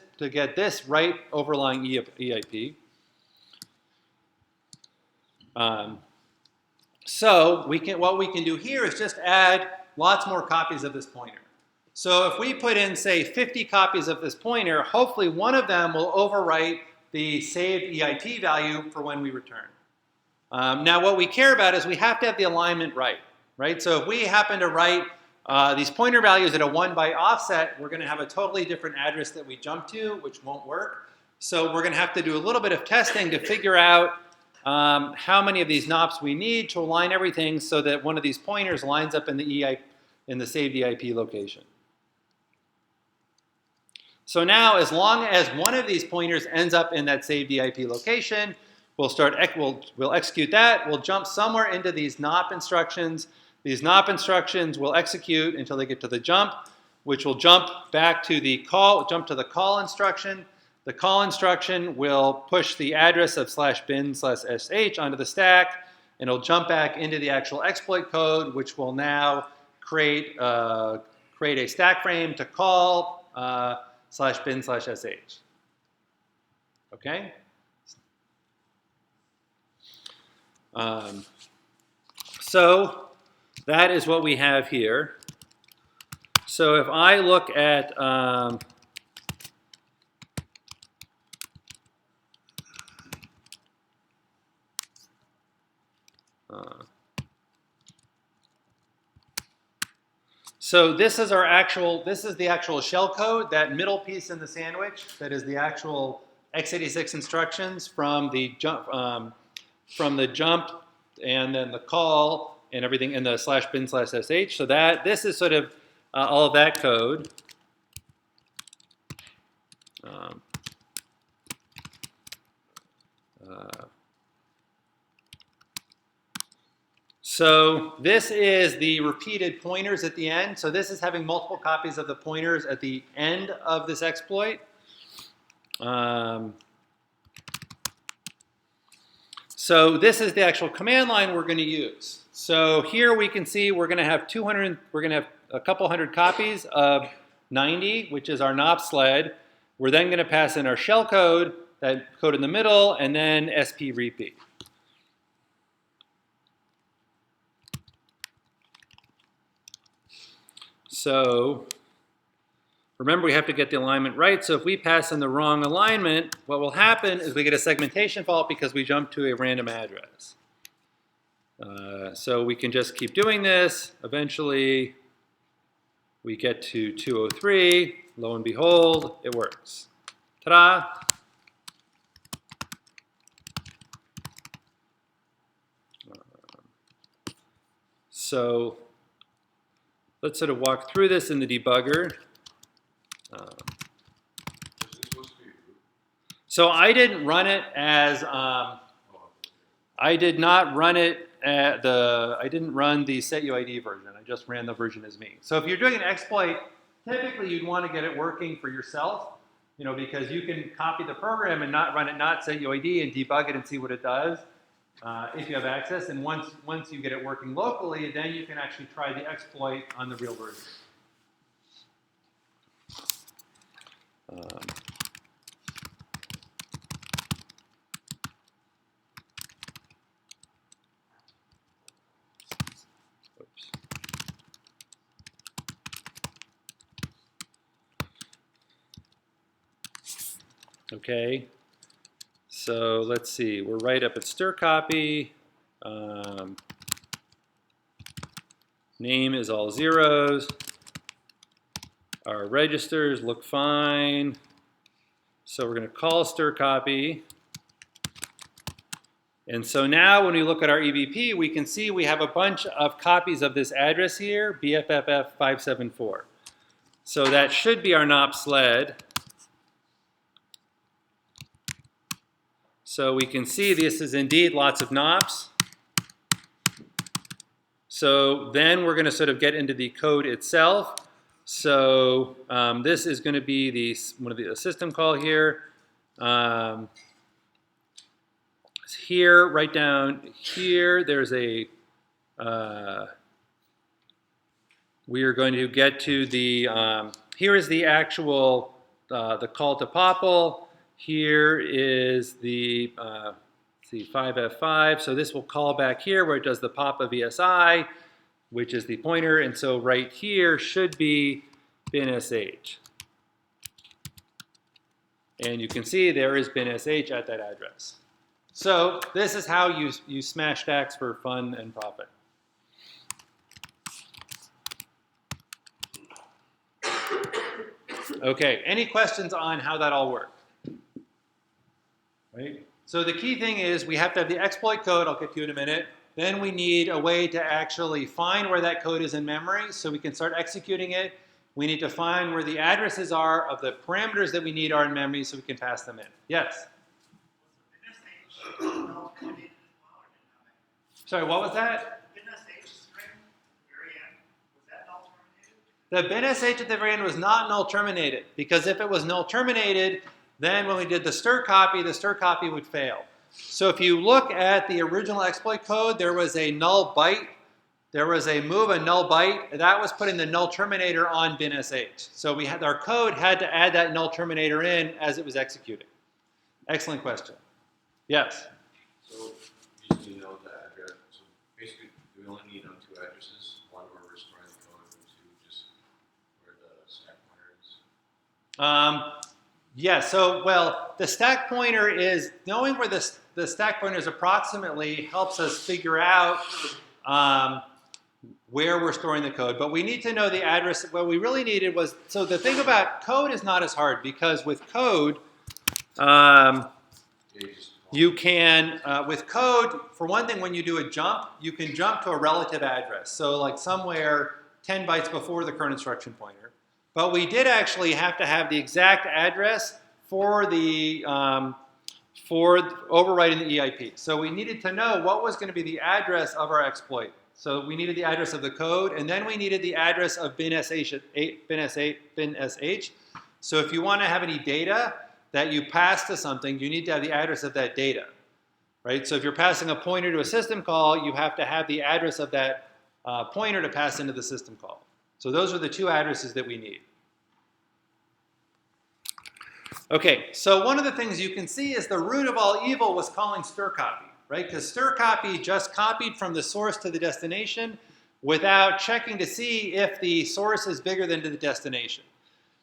right overlying EIP. So what we can do here is just add lots more copies of this pointer. So if we put in, say, 50 copies of this pointer, hopefully one of them will overwrite the saved EIP value for when we return. Now what we care about is we have to have the alignment right? So if we happen to write these pointer values at a 1 byte offset, we're going to have a totally different address that we jump to, which won't work. So we're going to have to do a little bit of testing to figure out how many of these NOPs we need to align everything so that one of these pointers lines up in the saved EIP location. So now, as long as one of these pointers ends up in that saved EIP location, we'll execute that. We'll jump somewhere into these NOP instructions. These NOP instructions will execute until they get to the jump, which will jump back to the call, call instruction. The call instruction will push the address of /bin/sh onto the stack, and it'll jump back into the actual exploit code, which will now create a stack frame to call /bin/sh. Okay? So that is what we have here. So if I look at so this is the actual shell code, that middle piece in the sandwich, that is the actual x86 instructions from the jump and then the call and everything in the /bin/sh. So this is sort of all of that code. So this is the repeated pointers at the end. So this is having multiple copies of the pointers at the end of this exploit. So this is the actual command line we're going to use. So here we can see we're going to have a couple hundred copies of 90, which is our NOP sled. We're then going to pass in our shell code, that code in the middle, and then SP repeat. So remember, we have to get the alignment right. So if we pass in the wrong alignment, what will happen is we get a segmentation fault because we jump to a random address. So we can just keep doing this. Eventually, we get to 203. Lo and behold, it works. Ta-da! So let's sort of walk through this in the debugger. So I didn't run it as I didn't run the setuid version. I just ran the version as me. So if you're doing an exploit, typically you'd want to get it working for yourself, because you can copy the program and not run it not setuid and debug it and see what it does if you have access. And once you get it working locally, then you can actually try the exploit on the real version. Okay, so let's see. We're right up at StirCopy. Name is all zeros. Our registers look fine. So we're going to call StirCopy. And so now when we look at our EVP, we can see we have a bunch of copies of this address here, BFFF574. So that should be our NOP sled. So we can see this is indeed lots of NOPs. So then we're going to sort of get into the code itself. So this is going to be the system call here. Here, right down here, there's a we are going to get to the, here is the actual, the call to popple. Here is the, see, 5F5. So this will call back here where it does the pop of ESI, which is the pointer. And so right here should be binsh. And you can see there is binsh at that address. So this is how you smash stacks for fun and profit. Okay, any questions on how that all worked? Right? So the key thing is we have to have the exploit code, I'll get to in a minute. Then we need a way to actually find where that code is in memory so we can start executing it. We need to find where the addresses are of the parameters that we need are in memory so we can pass them in. Yes? Sorry, what was that? The binsh at the very end was not null terminated, because if it was null terminated, then when we did the StirCopy would fail. So if you look at the original exploit code, there was a null byte. There was a move, a null byte. That was putting the null terminator on binsh. So we had, our code had to add that null terminator in as it was executing. Excellent question. Yes? So you just need to know the address. So basically, we only need two addresses. One where we're storing the code, and two just where the stack pointer is. Yeah, so, well, the stack pointer is, knowing where the stack pointer is approximately helps us figure out where we're storing the code. But we need to know the address. What we really needed was, so the thing about code is not as hard, because with code, you can, with code, for one thing, when you do a jump, you can jump to a relative address. So like somewhere 10 bytes before the current instruction pointer. But we did actually have to have the exact address for the for overwriting the EIP. So we needed to know what was going to be the address of our exploit. So we needed the address of the code, and then we needed the address of binsh. So if you want to have any data that you pass to something, you need to have the address of that data, right? So if you're passing a pointer to a system call, you have to have the address of that pointer to pass into the system call. So those are the two addresses that we need. Okay, so one of the things you can see is the root of all evil was calling StirCopy, right? Because StirCopy just copied from the source to the destination without checking to see if the source is bigger than the destination.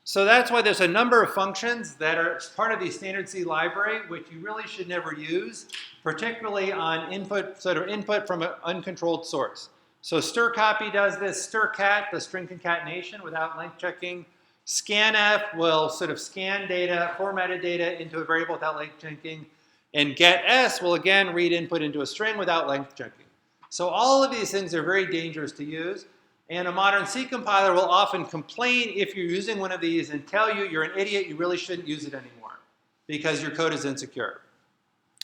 So that's why there's a number of functions that are part of the standard C library, which you really should never use, particularly on input, sort of input from an uncontrolled source. So StirCopy does this, StirCat, the string concatenation without length checking. Scanf will sort of scan data, formatted data into a variable without length checking. And getS will again read input into a string without length checking. So all of these things are very dangerous to use. And a modern C compiler will often complain if you're using one of these and tell you you're an idiot, you really shouldn't use it anymore because your code is insecure.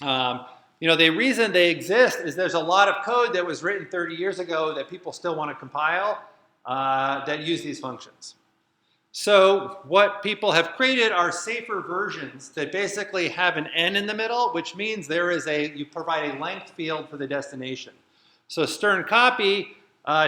You know, the reason they exist is there's a lot of code that was written 30 years ago that people still want to compile that use these functions. So what people have created are safer versions that basically have an N in the middle, which means there is you provide a length field for the destination. So StirCopy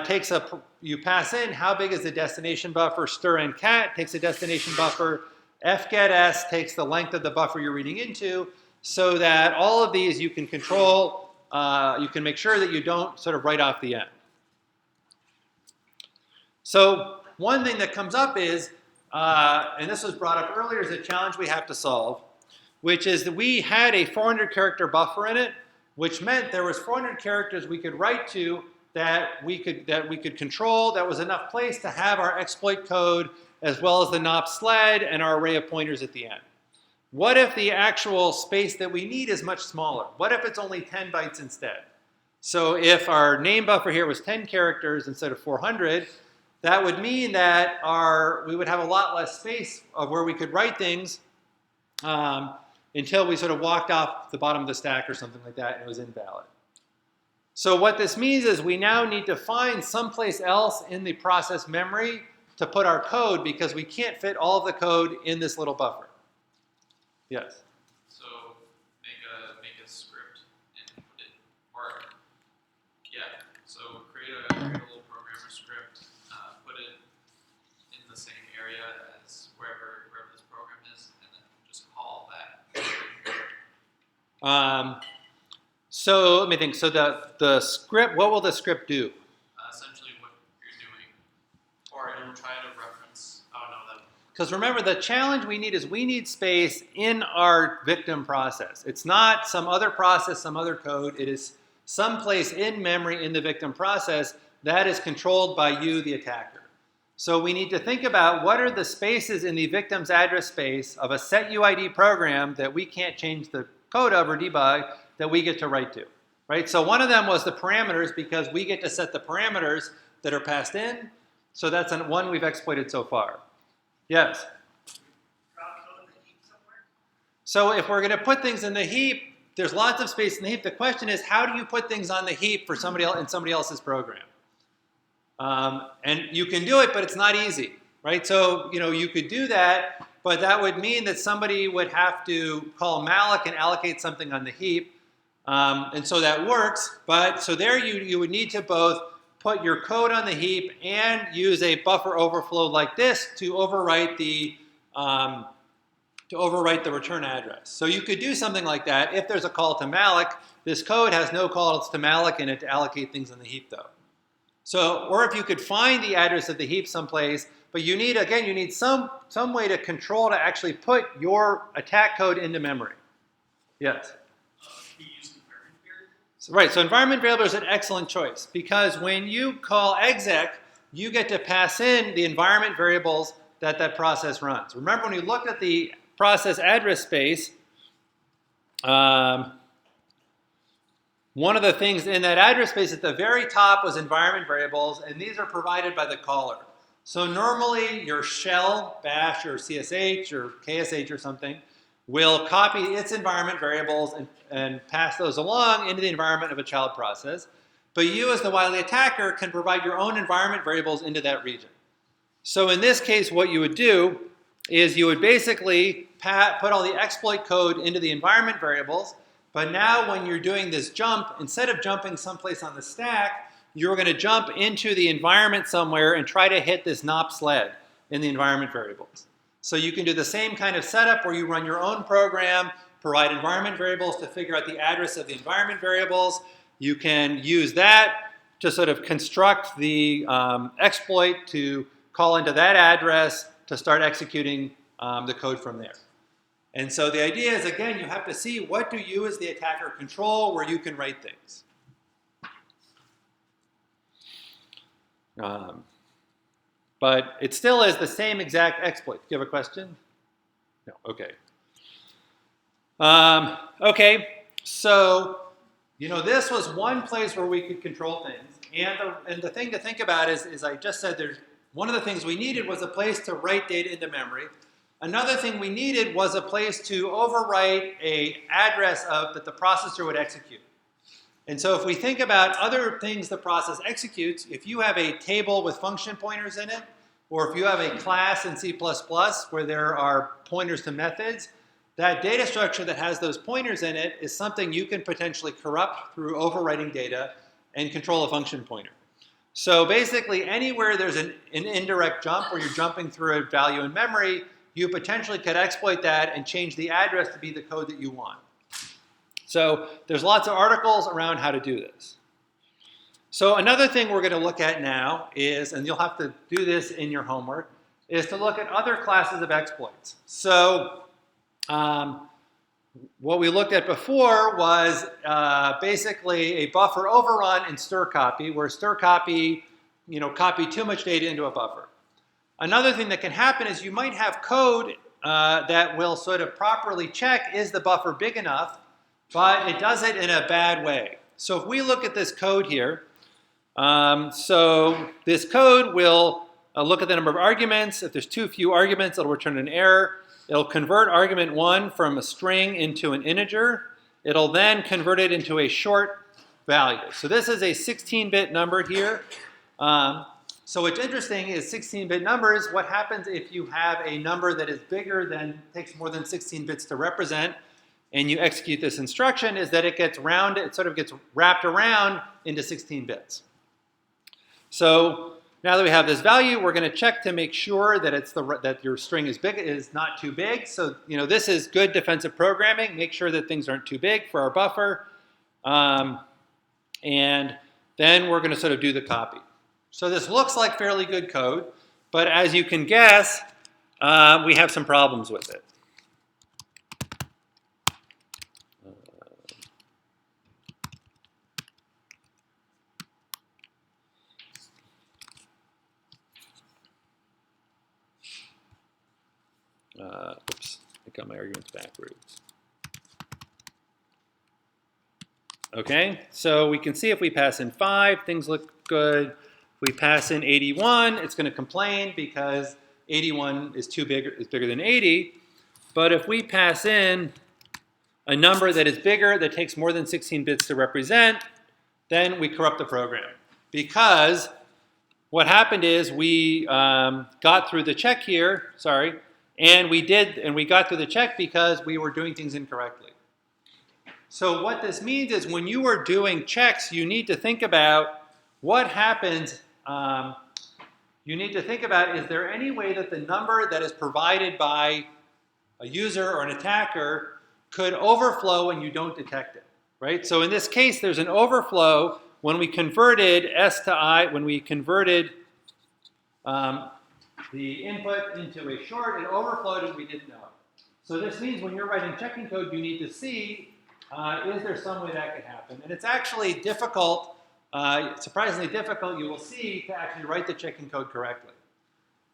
takes you pass in how big is the destination buffer. StirCat takes a destination buffer. fgetS takes the length of the buffer you're reading into, so that all of these you can control, you can make sure that you don't sort of write off the end. So one thing that comes up is, and this was brought up earlier, is a challenge we have to solve, which is that we had a 400 character buffer in it, which meant there was 400 characters we could write to that we could control, that was enough place to have our exploit code as well as the Noop sled and our array of pointers at the end. What if the actual space that we need is much smaller? What if it's only 10 bytes instead? So if our name buffer here was 10 characters instead of 400, that would mean that we would have a lot less space of where we could write things until we sort of walked off the bottom of the stack or something like that and it was invalid. So what this means is we now need to find someplace else in the process memory to put our code because we can't fit all of the code in this little buffer. Yes? So make a script and put it, or yeah, so create create a little program or script, put it in the same area as wherever this program is, and then just call that. So let me think. So the script, what will the script do? Essentially what you're doing. Or it'll try to reference, oh no, that. Because remember, the challenge we need space in our victim process. It's not some other process, some other code. It is someplace in memory in the victim process that is controlled by you, the attacker. So we need to think about what are the spaces in the victim's address space of a set UID program that we can't change the code of or debug that we get to write to, right? So one of them was the parameters because we get to set the parameters that are passed in. So that's one we've exploited so far. Yes? So if we're going to put things in the heap, there's lots of space in the heap. The question is, how do you put things on the heap for somebody else in somebody else's program? And you can do it, but it's not easy, right? So you could do that, but that would mean that somebody would have to call malloc and allocate something on the heap. And so that works, but so there you would need to both put your code on the heap and use a buffer overflow like this to overwrite the return address. So you could do something like that. If there's a call to malloc, this code has no calls to malloc in it to allocate things on the heap though. So, or if you could find the address of the heap someplace, but you need some way to control to actually put your attack code into memory. Yes? Right, so environment variable is an excellent choice because when you call exec, you get to pass in the environment variables that process runs. Remember when you looked at the process address space, one of the things in that address space at the very top was environment variables, and these are provided by the caller. So normally your shell, bash or CSH or KSH or something, will copy its environment variables and pass those along into the environment of a child process. But you as the wily attacker can provide your own environment variables into that region. So in this case, what you would do is you would basically put all the exploit code into the environment variables, but now when you're doing this jump, instead of jumping someplace on the stack, you're going to jump into the environment somewhere and try to hit this Noop sled in the environment variables. So you can do the same kind of setup where you run your own program, provide environment variables to figure out the address of the environment variables. You can use that to sort of construct the exploit to call into that address to start executing the code from there. And so the idea is, again, you have to see what do you as the attacker control where you can write things. But it still is the same exact exploit. Do you have a question? No, okay. Okay, so, this was one place where we could control things. And the thing to think about is I just said one of the things we needed was a place to write data into memory. Another thing we needed was a place to overwrite an address that the processor would execute. And so if we think about other things the process executes, if you have a table with function pointers in it, or if you have a class in C++ where there are pointers to methods, that data structure that has those pointers in it is something you can potentially corrupt through overwriting data and control a function pointer. So basically anywhere there's an indirect jump where you're jumping through a value in memory, you potentially could exploit that and change the address to be the code that you want. So there's lots of articles around how to do this. So another thing we're going to look at now is, and you'll have to do this in your homework, is to look at other classes of exploits. So what we looked at before was basically a buffer overrun in StirCopy, where StirCopy, copied too much data into a buffer. Another thing that can happen is you might have code that will sort of properly check, is the buffer big enough, but it does it in a bad way. So if we look at this code here, so this code will look at the number of arguments. If there's too few arguments, it'll return an error. It'll convert argument 1 from a string into an integer. It'll then convert it into a short value. So this is a 16-bit number here. So what's interesting is 16-bit numbers. What happens if you have a number that is bigger than, takes more than 16 bits to represent, and you execute this instruction, is that it gets rounded, it sort of gets wrapped around into 16 bits. So now that we have this value, we're going to check to make sure that that your string is not too big. So this is good defensive programming. Make sure that things aren't too big for our buffer, and then we're going to sort of do the copy. So this looks like fairly good code, but as you can guess, we have some problems with it. Oops, I got my arguments backwards. Okay, so we can see if we pass in 5, things look good. If we pass in 81, it's going to complain because 81 is bigger than 80. But if we pass in a number that is bigger, that takes more than 16 bits to represent, then we corrupt the program. Because what happened is we got through the check here, and we got through the check because we were doing things incorrectly. So what this means is when you are doing checks, you need to think about what happens. You need to think about, is there any way that the number that is provided by a user or an attacker could overflow and you don't detect it, right? So in this case, there's an overflow when we converted S to I, when we converted the input into a short, it overflowed and we didn't know it. So this means when you're writing checking code, you need to see, is there some way that could happen? And it's actually difficult, surprisingly difficult, you will see, to actually write the checking code correctly.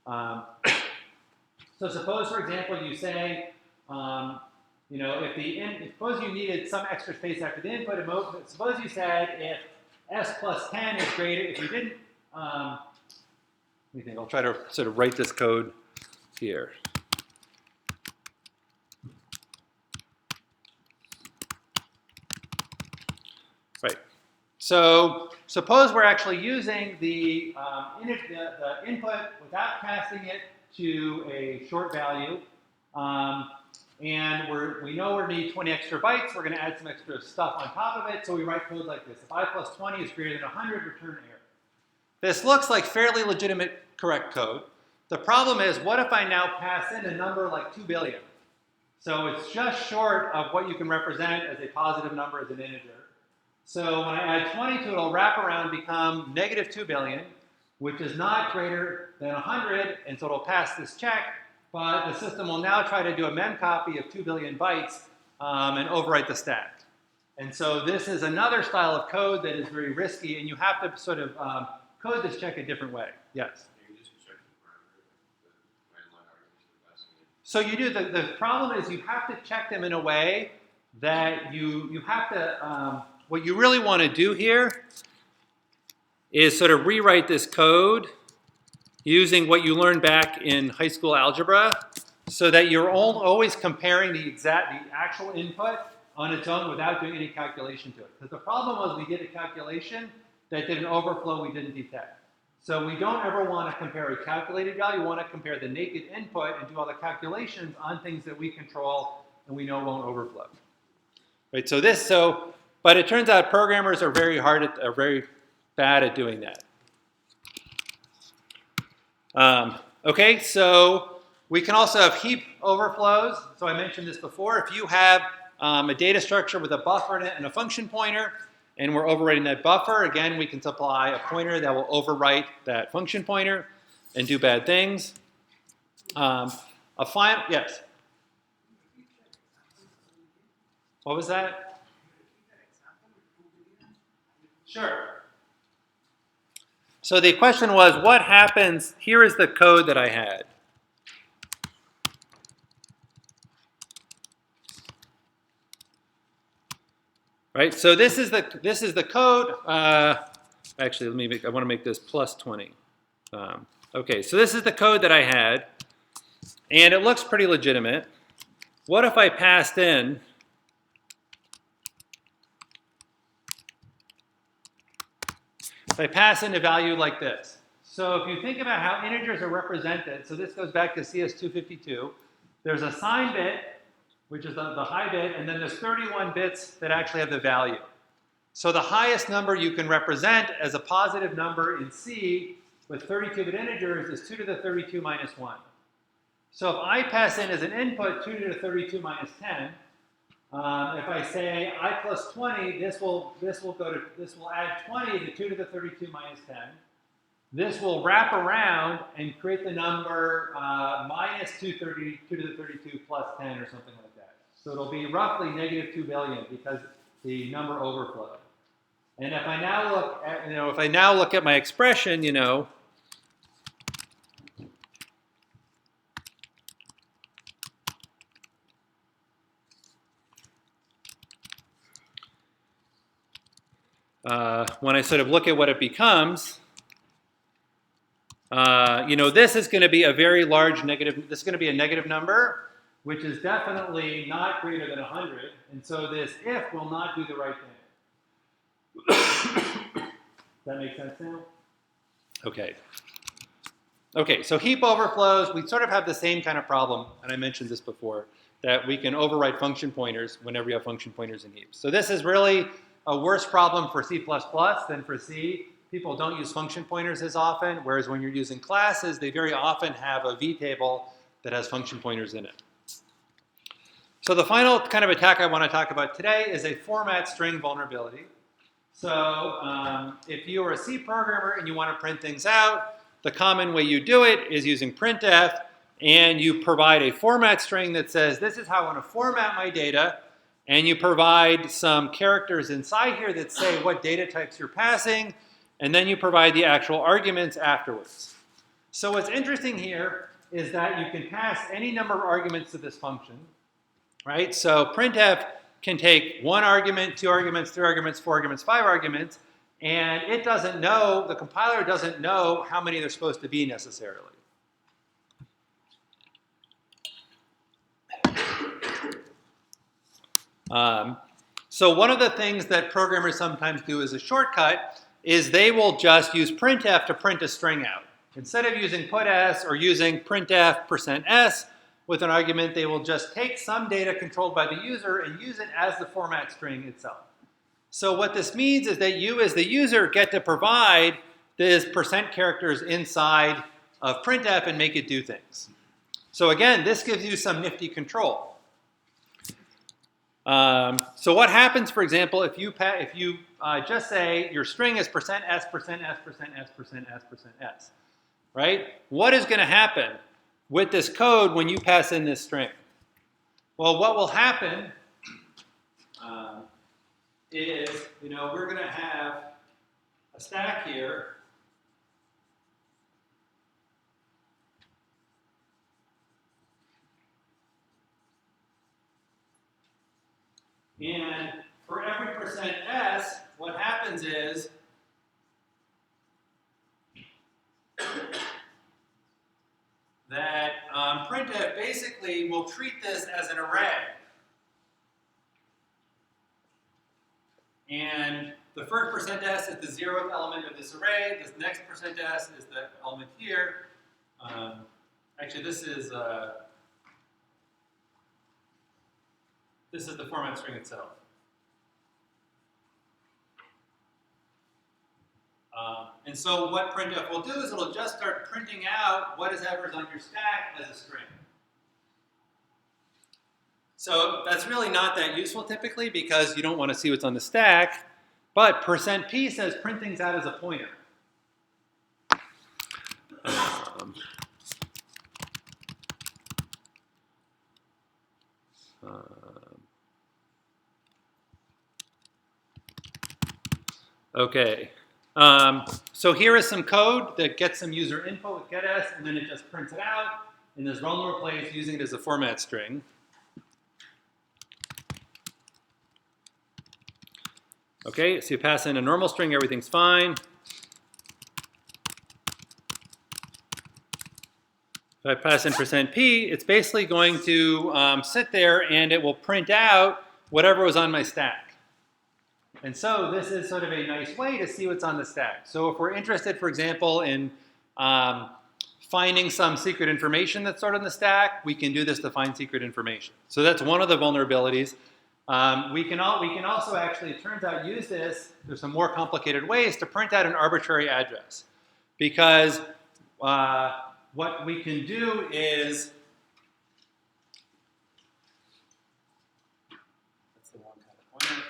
So suppose, for example, you say, suppose you needed some extra space after the input, suppose you said if S plus 10 is greater, if you didn't, let me think, I'll try to sort of write this code here. Right. So suppose we're actually using the input without passing it to a short value, and we know we need 20 extra bytes. We're going to add some extra stuff on top of it, so we write code like this. If I plus 20 is greater than 100, return error. This looks like fairly legitimate, correct code. The problem is, what if I now pass in a number like 2 billion? So it's just short of what you can represent as a positive number as an integer. So when I add 20 to it, it'll wrap around and become negative 2 billion, which is not greater than 100, and so it'll pass this check, but the system will now try to do a memcopy of 2 billion bytes and overwrite the stack. And so this is another style of code that is very risky, and you have to sort of code this check a different way. Yes? You just check the parameter, the landline arguments you're passing in. So you do. The problem is you have to check them in a way that you have to, what you really want to do here is sort of rewrite this code using what you learned back in high school algebra so that you're always comparing the actual input on its own without doing any calculation to it. Because the problem was we did a calculation that did an overflow we didn't detect. So we don't ever want to compare a calculated value. We want to compare the naked input and do all the calculations on things that we control and we know won't overflow. Right? But it turns out programmers are very bad at doing that. Okay, so we can also have heap overflows. So I mentioned this before. If you have a data structure with a buffer in it and a function pointer, and we're overwriting that buffer, again, we can supply a pointer that will overwrite that function pointer and do bad things. Yes? What was that? Sure. So the question was, what happens? Here is the code that I had. Right. So this is the code. Actually, I want to make this plus 20. Okay. So this is the code that I had, and it looks pretty legitimate. What if I passed in? If I pass in a value like this. So if you think about how integers are represented, so this goes back to CS252. There's a sign bit, which is the high bit, and then there's 31 bits that actually have the value. So the highest number you can represent as a positive number in C with 32-bit integers is 2 to the 32 minus 1. So if I pass in as an input 2 to the 32 minus 10, if I say I plus 20, this will add 20 to 2 to the 32 minus 10. This will wrap around and create the number minus 2 to the 32 plus 10 or something like that. So it'll be roughly negative 2 billion because the number overflowed. And if I now look at, my expression, when I sort of look at what it becomes, this is going to be a very large negative. This is going to be a negative number, which is definitely not greater than 100. And so this if will not do the right thing. Does that make sense now? Okay. Okay, so heap overflows, we sort of have the same kind of problem, and I mentioned this before, that we can overwrite function pointers whenever you have function pointers in heaps. So this is really a worse problem for C++ than for C. People don't use function pointers as often, whereas when you're using classes, they very often have a vtable that has function pointers in it. So the final kind of attack I want to talk about today is a format string vulnerability. So if you are a C programmer and you want to print things out, the common way you do it is using Printf, and you provide a format string that says, this is how I want to format my data, and you provide some characters inside here that say what data types you're passing, and then you provide the actual arguments afterwards. So what's interesting here is that you can pass any number of arguments to this function, right? So Printf can take 1 argument, 2 arguments, 3 arguments, 4 arguments, 5 arguments, and it doesn't know, the compiler doesn't know how many there's supposed to be necessarily. So one of the things that programmers sometimes do as a shortcut is they will just use Printf to print a string out. Instead of using puts or using printf %s with an argument, they will just take some data controlled by the user and use it as the format string itself. So what this means is that you as the user get to provide these % characters inside of Printf and make it do things. So again, this gives you some nifty control. So what happens, for example, if you just say your string is %s, %s, %s, %s, %s, right? What is going to happen with this code when you pass in this string? Well, what will happen is, we're going to have a stack here. And for every %s, what happens is that Printf basically will treat this as an array. And the first %s is the 0th element of this array. This next %s is the element here. Actually, this is the format string itself. And so what Printf will do is it'll just start printing out whatever's on your stack as a string. So that's really not that useful typically because you don't want to see what's on the stack. But %p says print things out as a pointer. Okay. So here is some code that gets some user input with getS, and then it just prints it out in this vulnerable place using it as a format string. Okay, so you pass in a normal string, everything's fine. If I pass in %p, it's basically going to sit there and it will print out whatever was on my stack. And so this is sort of a nice way to see what's on the stack. So if we're interested, for example, in finding some secret information that's stored on the stack, we can do this to find secret information. So that's one of the vulnerabilities. We can also actually, it turns out, use this. There's some more complicated ways to print out an arbitrary address, because what we can do is, that's the wrong kind of pointer.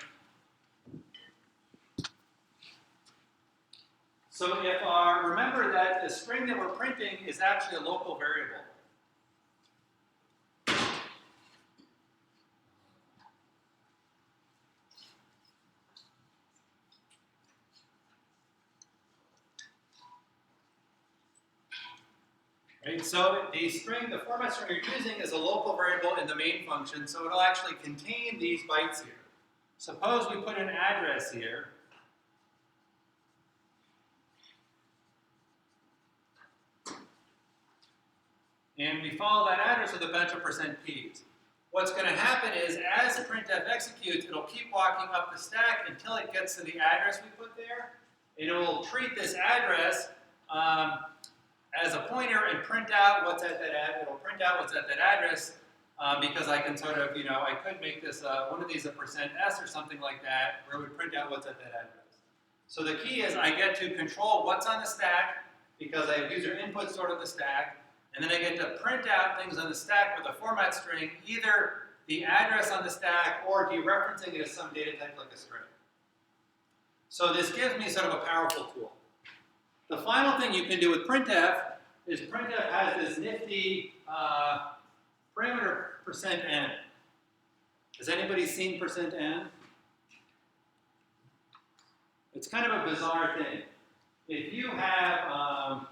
So if remember that the string that we're printing is actually a local variable. Right? So the format string you're using is a local variable in the main function, so it'll actually contain these bytes here. Suppose we put an address here. And we follow that address with a bunch of %Ps. What's going to happen is, as printf executes, it'll keep walking up the stack until it gets to the address we put there. And it will treat this address as a pointer and print out what's at that address. It'll print out what's at that address because I can sort of, I could make this one of these a %s or something like that, where it would print out what's at that address. So the key is I get to control what's on the stack because I have user input stored on the stack. And then I get to print out things on the stack with a format string, either the address on the stack or dereferencing it as some data type like a string. So this gives me sort of a powerful tool. The final thing you can do with printf is printf has this nifty parameter %n. Has anybody seen %n? It's kind of a bizarre thing. If you have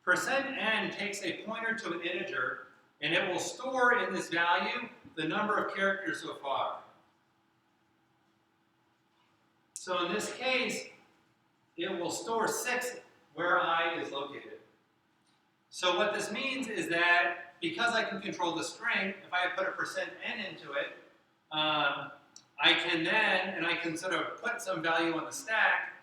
%n takes a pointer to an integer, and it will store in this value the number of characters so far. So in this case, it will store 6 where I is located. So what this means is that because I can control the string, if I put a %n into it, I can then, and I can sort of put some value on the stack,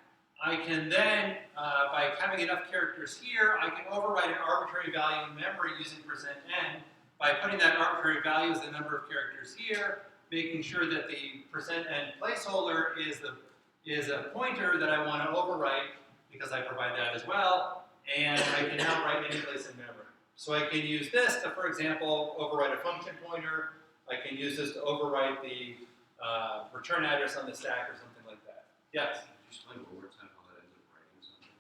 I can then, by having enough characters here, I can override an arbitrary value in memory using %n by putting that arbitrary value as the number of characters here, making sure that the %n placeholder is a pointer that I want to overwrite because I provide that as well, and I can now write any place in memory. So I can use this to, for example, overwrite a function pointer. I can use this to overwrite the return address on the stack or something like that. Yes? Could you explain one more time how that ends up writing something?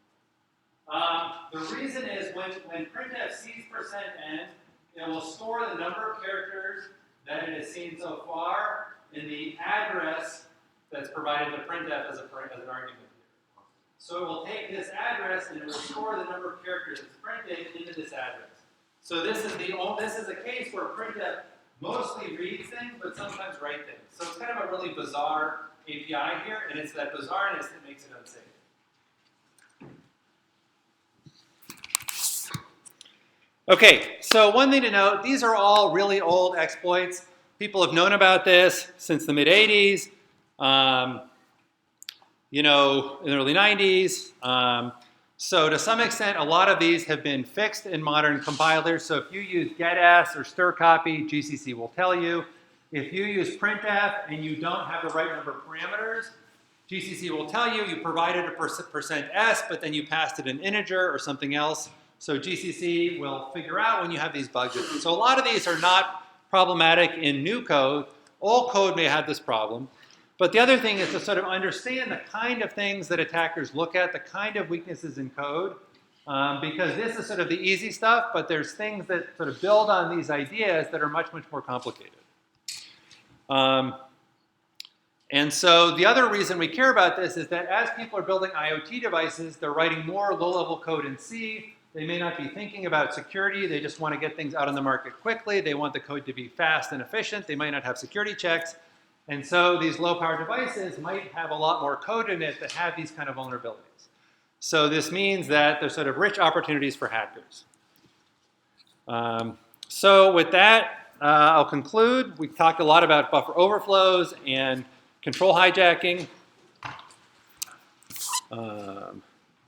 The reason is when printf sees %n, it will store the number of characters that it has seen so far in the address that's provided to printf as an argument here. So it will take this address and it will store the number of characters it's printed into this address. So this is a case where printf mostly reads things, but sometimes write things. So it's kind of a really bizarre API here, and it's that bizarreness that makes it unsafe. Okay, so one thing to note, these are all really old exploits. People have known about this since the mid-'80s, in the early '90s. So to some extent, a lot of these have been fixed in modern compilers. So if you use getS or StirCopy, GCC will tell you. If you use printf and you don't have the right number of parameters, GCC will tell you provided a %s, but then you passed it an integer or something else. So GCC will figure out when you have these bugs in it. So a lot of these are not problematic in new code. Old code may have this problem. But the other thing is to sort of understand the kind of things that attackers look at, the kind of weaknesses in code, because this is sort of the easy stuff, but there's things that sort of build on these ideas that are much, much more complicated. And so the other reason we care about this is that as people are building IoT devices, they're writing more low-level code in C. They may not be thinking about security. They just want to get things out on the market quickly. They want the code to be fast and efficient. They might not have security checks. And so these low-power devices might have a lot more code in it that have these kind of vulnerabilities. So this means that there's sort of rich opportunities for hackers. So with that, I'll conclude. We've talked a lot about buffer overflows and control hijacking. Um,